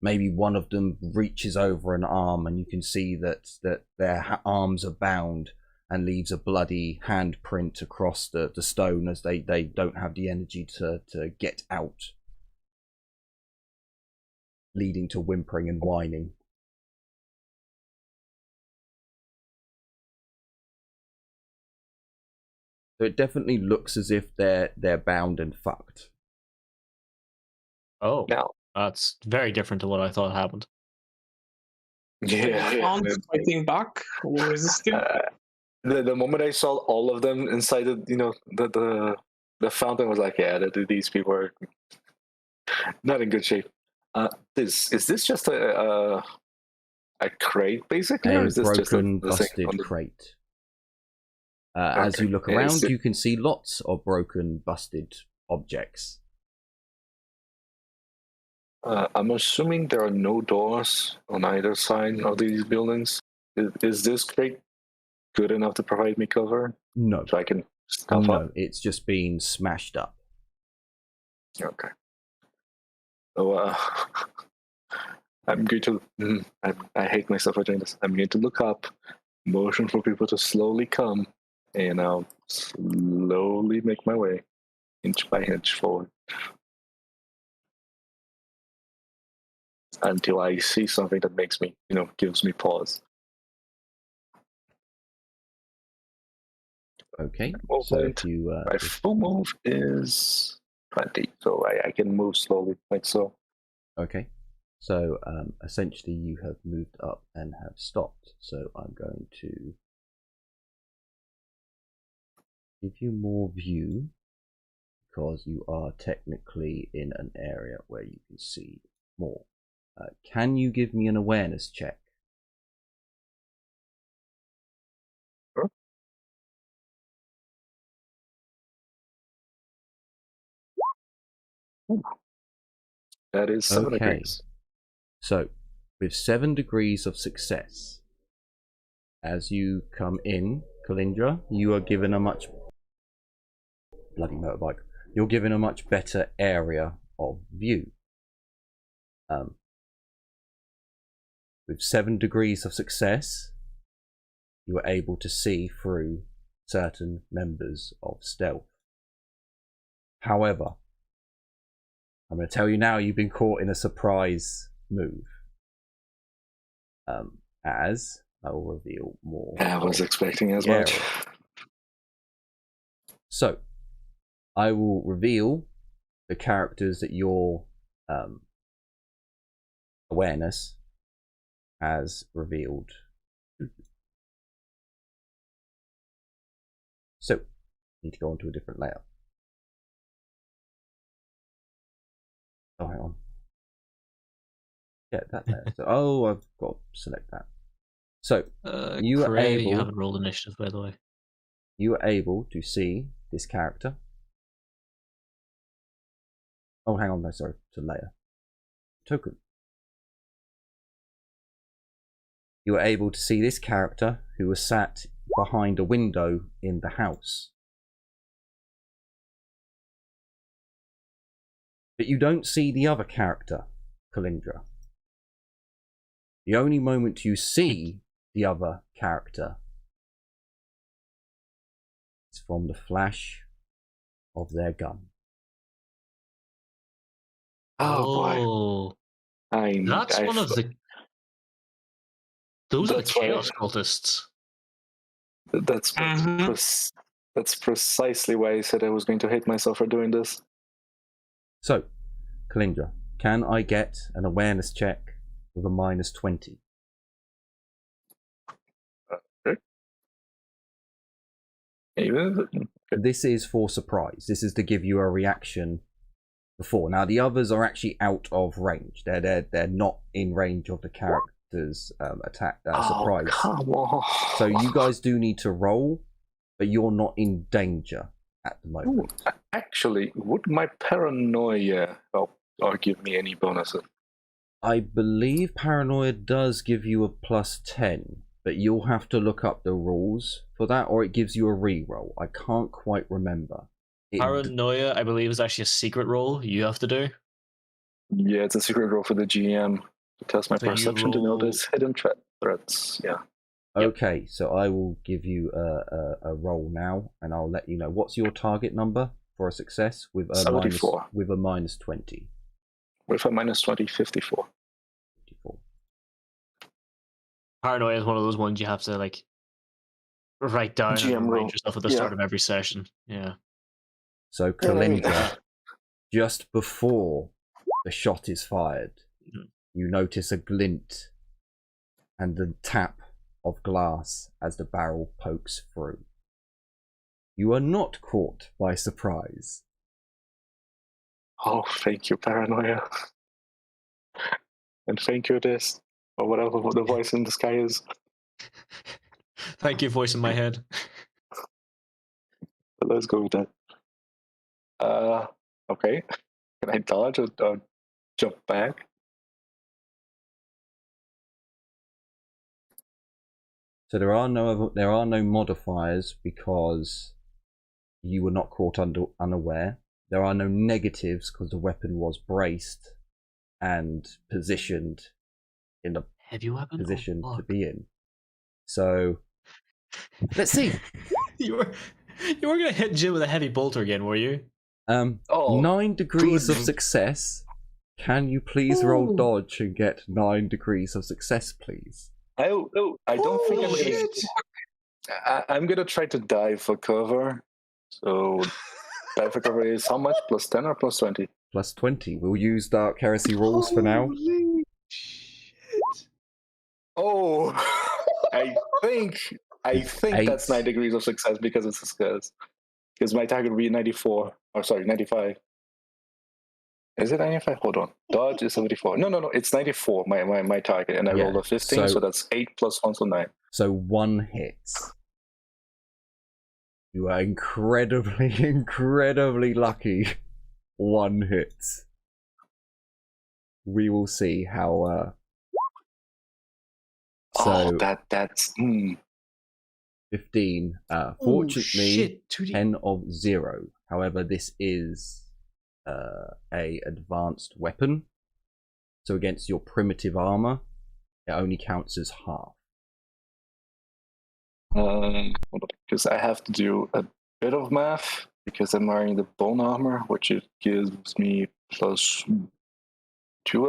Maybe one of them reaches over an arm, and you can see that their arms are bound and leaves a bloody handprint across the stone as they don't have the energy to get out, leading to whimpering and whining. So it definitely looks as if they're bound and fucked. Oh, now, that's very different to what I thought happened. yeah. Aren't fighting back or resisting? The moment I saw all of them inside the fountain, was like, yeah, these people are not in good shape. Is this just a crate basically, or A is this just broken, a busted crate. As you look around, you can see lots of broken, busted objects. I'm assuming there are no doors on either side of these buildings. Is this crate good enough to provide me cover? No. So I can stuff up? No, it's just been smashed up. Okay. So I'm going to. I hate myself for doing this. I'm going to look up, motion for people to slowly come, and I'll slowly make my way, inch by inch, forward until I see something that makes me, gives me pause. Okay. So if you my full move is 20, so I can move slowly, like so. Okay. So essentially you have moved up and have stopped. So I'm going to give you more view because you are technically in an area where you can see more. Can you give me an awareness check? Sure. That is 7 degrees. So, with 7 degrees of success, as you come in, Kalindra, you are given a much bloody motorbike. You're given a much better area of view. With 7 degrees of success, you are able to see through certain members of stealth. However, I'm going to tell you now, you've been caught in a surprise move. As I will reveal more. I was expecting as much. So, I will reveal the characters that your awareness has revealed. So, need to go on to a different layer. Oh, hang on. Yeah, that layer. So, I've got to select that. So, you are able. You haven't rolled initiative, by the way. You are able to see this character. Oh, hang on, no, sorry, to layer. token. You were able to see this character who was sat behind a window in the house. But you don't see the other character, Kalindra. The only moment you see the other character is from the flash of their gun. Oh, boy. That's one of the... Those are the Chaos Cultists. That's precisely why I said I was going to hate myself for doing this. So, Kalindra, can I get an awareness check with a -20? This is for surprise. This is to give you a reaction before. Now, the others are actually out of range. They're not in range of the character's attack. Surprise. Come on. So you guys do need to roll, but you're not in danger at the moment. Ooh, actually, would my paranoia help or give me any bonuses? I believe paranoia does give you a +10, but you'll have to look up the rules for that, or it gives you a re-roll. I can't quite remember. Paranoia, I believe, is actually a secret roll you have to do. Yeah, it's a secret roll for the GM to test my perception to notice hidden threats. Yeah. Okay, so I will give you a roll now, and I'll let you know. What's your target number for a success with a -20? With a -20, 54. Paranoia is one of those ones you have to like write down and remind yourself at the start of every session. Yeah. So Kalindra, just before the shot is fired, you notice a glint and the tap of glass as the barrel pokes through. You are not caught by surprise. Oh, thank you, paranoia. And thank you, this, or whatever the voice in the sky is. Thank you, voice in my head. Let's go with that. Okay. Can I dodge or jump back? So there are no modifiers because you were not caught unaware. There are no negatives because the weapon was braced and positioned in the position to be in. So let's see. You were gonna hit Jim with a heavy bolter again, were you? 9 degrees of success. Can you please roll dodge and get 9 degrees of success, please? I don't think I'm gonna try to dive for cover. So dive for cover is how much? +10 or +20? +20. We'll use Dark Heresy rules for now. Shit. Oh, I think 8. That's 9 degrees of success because it's a success. Because my target would be 94. Or sorry, 95. Is it 95? Hold on. Dodge is 74. No. It's 94, my target. And I rolled a 15, so that's 8 + 1, so 9. So 1 hit. You are incredibly lucky. 1 hit. We will see how... that's... 15. Fortunately, 10 of 0. However, this is a advanced weapon. So against your primitive armor, it only counts as half. Because I have to do a bit of math because I'm wearing the bone armor, which it gives me +2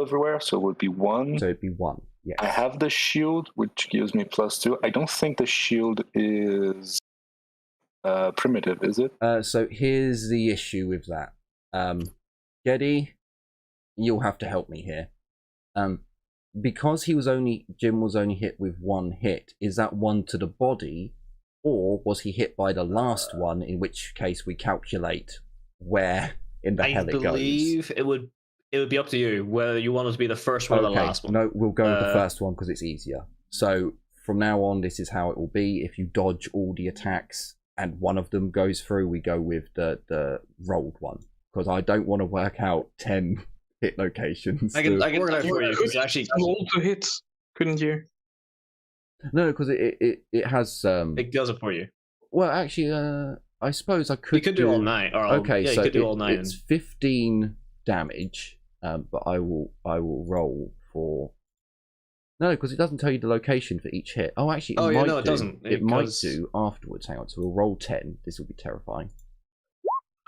everywhere, so it would be 1. So it'd be 1. Yes. I have the shield, which gives me +2. I don't think the shield is primitive, is it? So here's the issue with that. Geddy, you'll have to help me here. Because Jim was only hit with 1 hit, is that 1 to the body, or was he hit by the last one, in which case we calculate where in the hell it goes? I believe it would be up to you whether you want it to be the first one or the last one. No, we'll go with the first one because it's easier. So from now on, this is how it will be. If you dodge all the attacks and one of them goes through, we go with the rolled one. Because I don't want to work out 10 hit locations. I can work it out for you because actually all to hit, couldn't you? No, because it has. it does it for you. Well, actually, I suppose I could. You could do all 9. Or okay, yeah, so you could do all 9. It's 15 damage, but I will roll for. No, because it doesn't tell you the location for each hit. Oh, actually, it doesn't. It might do afterwards. Hang on, so we'll roll 10. This will be terrifying.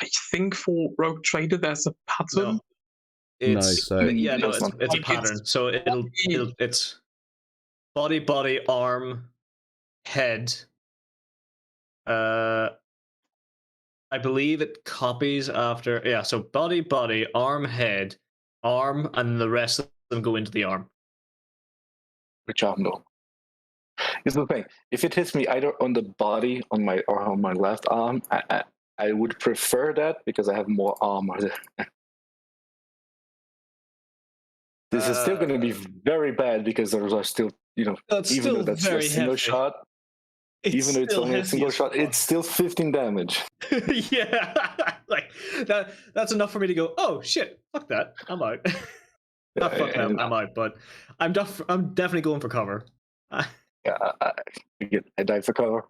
I think for Rogue Trader there's a pattern. It's a pattern. So it's body, arm, head. I believe it copies after. Yeah, so body, arm, head, arm, and the rest of them go into the arm. Which arm though? Here's the thing: if it hits me either on the body, on my left arm, I would prefer that because I have more armor there. This is still going to be very bad because those are still, even though that's a single shot, even though it's only a single shot, it's still 15 damage. Yeah, like that's enough for me to go, oh shit, fuck that, I'm out. Not fuck that, I'm out, but I'm definitely going for cover. Yeah, I dive for cover.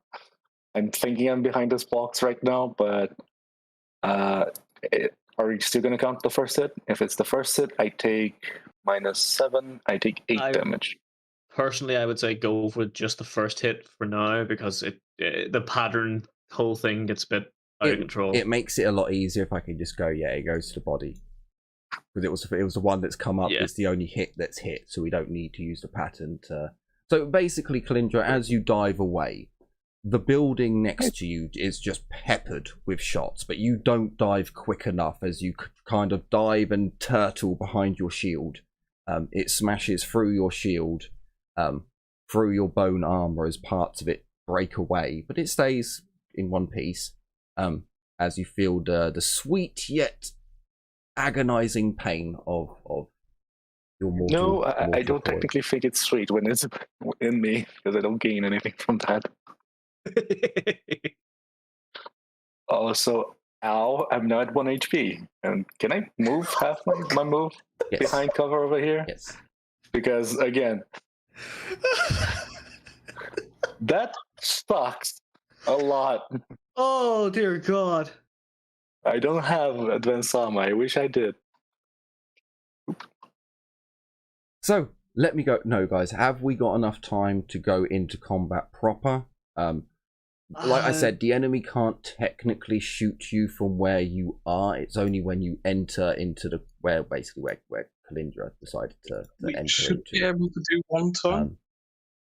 I'm thinking I'm behind this box right now, but are you still going to count the first hit? If it's the first hit, I take -7. I take 8 damage. Personally, I would say go for just the first hit for now because the pattern whole thing gets a bit out of control. It makes it a lot easier if I can just go, it goes to the body. Because it was the one that's come up. Yeah. It's the only hit that's hit, so we don't need to use the pattern to. So basically, Kalindra, as you dive away, the building next to you is just peppered with shots, but you don't dive quick enough as you kind of dive and turtle behind your shield. It smashes through your shield, through your bone armor as parts of it break away, but it stays in one piece as you feel the sweet yet agonizing pain of your mortal. No, I don't technically think it's sweet when it's in me because I don't gain anything from that. Also, I'm now at 1 HP. And can I move half my move behind cover over here? Yes. Because, again, that sucks a lot. Oh, dear God. I don't have advanced armor. I wish I did. So, let me go. No, guys, have we got enough time to go into combat proper? Like I said, the enemy can't technically shoot you from where you are. It's only when you enter into where Kalindra decided to enter into. Should be able to do one turn.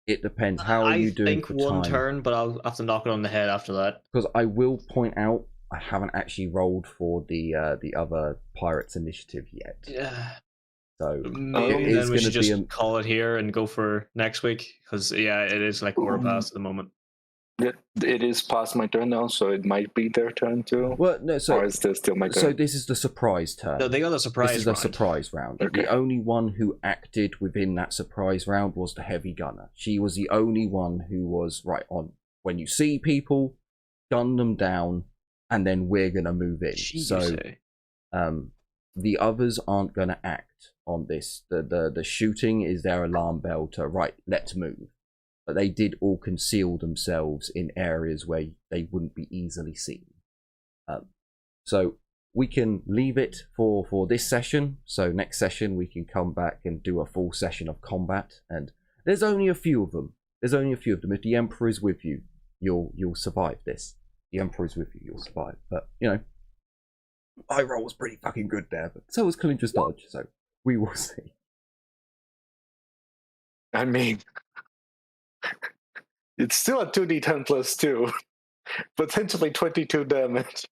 It depends. How are you doing for time? I think one turn, but I'll have to knock it on the head after that. Because I will point out, I haven't actually rolled for the other Pirates Initiative yet. Yeah. So then we should just call it here and go for next week. Because it is like quarter past at the moment. It is past my turn now, so it might be their turn too. Well, no, or is this still my turn? So this is the surprise turn. No, they got a surprise round. This is the surprise round. Okay. The only one who acted within that surprise round was the heavy gunner. She was the only one who was right on. When you see people, gun them down, and then we're gonna move in. So, the others aren't gonna act on this. The shooting is their alarm bell to let's move. But they did all conceal themselves in areas where they wouldn't be easily seen. So we can leave it for this session. So next session we can come back and do a full session of combat. And there's only a few of them. If the Emperor is with you, you'll survive this. The Emperor is with you, you'll survive. But my roll was pretty fucking good there. But so was Kalindra's dodge. So we will see. I mean, it's still a 2d10 plus 2. Potentially 22 damage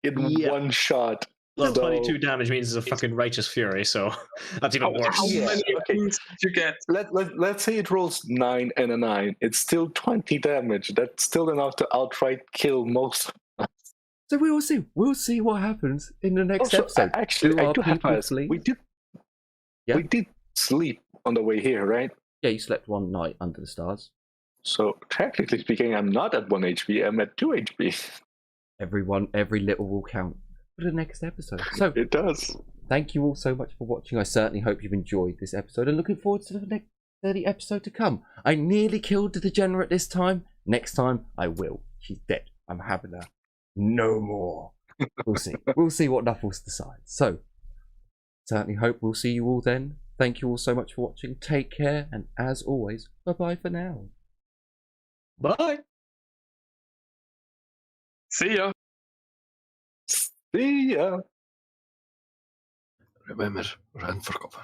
in one shot. Well, 22 damage means it's a fucking Righteous Fury, so that's even worse. How many wounds did you get? Let's say it rolls 9 and a 9. It's still 20 damage. That's still enough to outright kill most of us. So we will see. We'll see what happens in the next episode. Actually, I do have to ask. We did sleep on the way here, right? Yeah, you slept one night under the stars. So, technically speaking, I'm not at 1 HP, I'm at 2 HP. Every little will count for the next episode. So it does. thank you all so much for watching. I certainly hope you've enjoyed this episode and looking forward to the episode to come. I nearly killed the degenerate this time. Next time, I will. She's dead. I'm having her. No more. We'll see. We'll see what Knuffles decides. So, certainly hope we'll see you all then. Thank you all so much for watching. Take care, and as always, bye-bye for now. Bye. See ya. See ya. Remember, run for cover.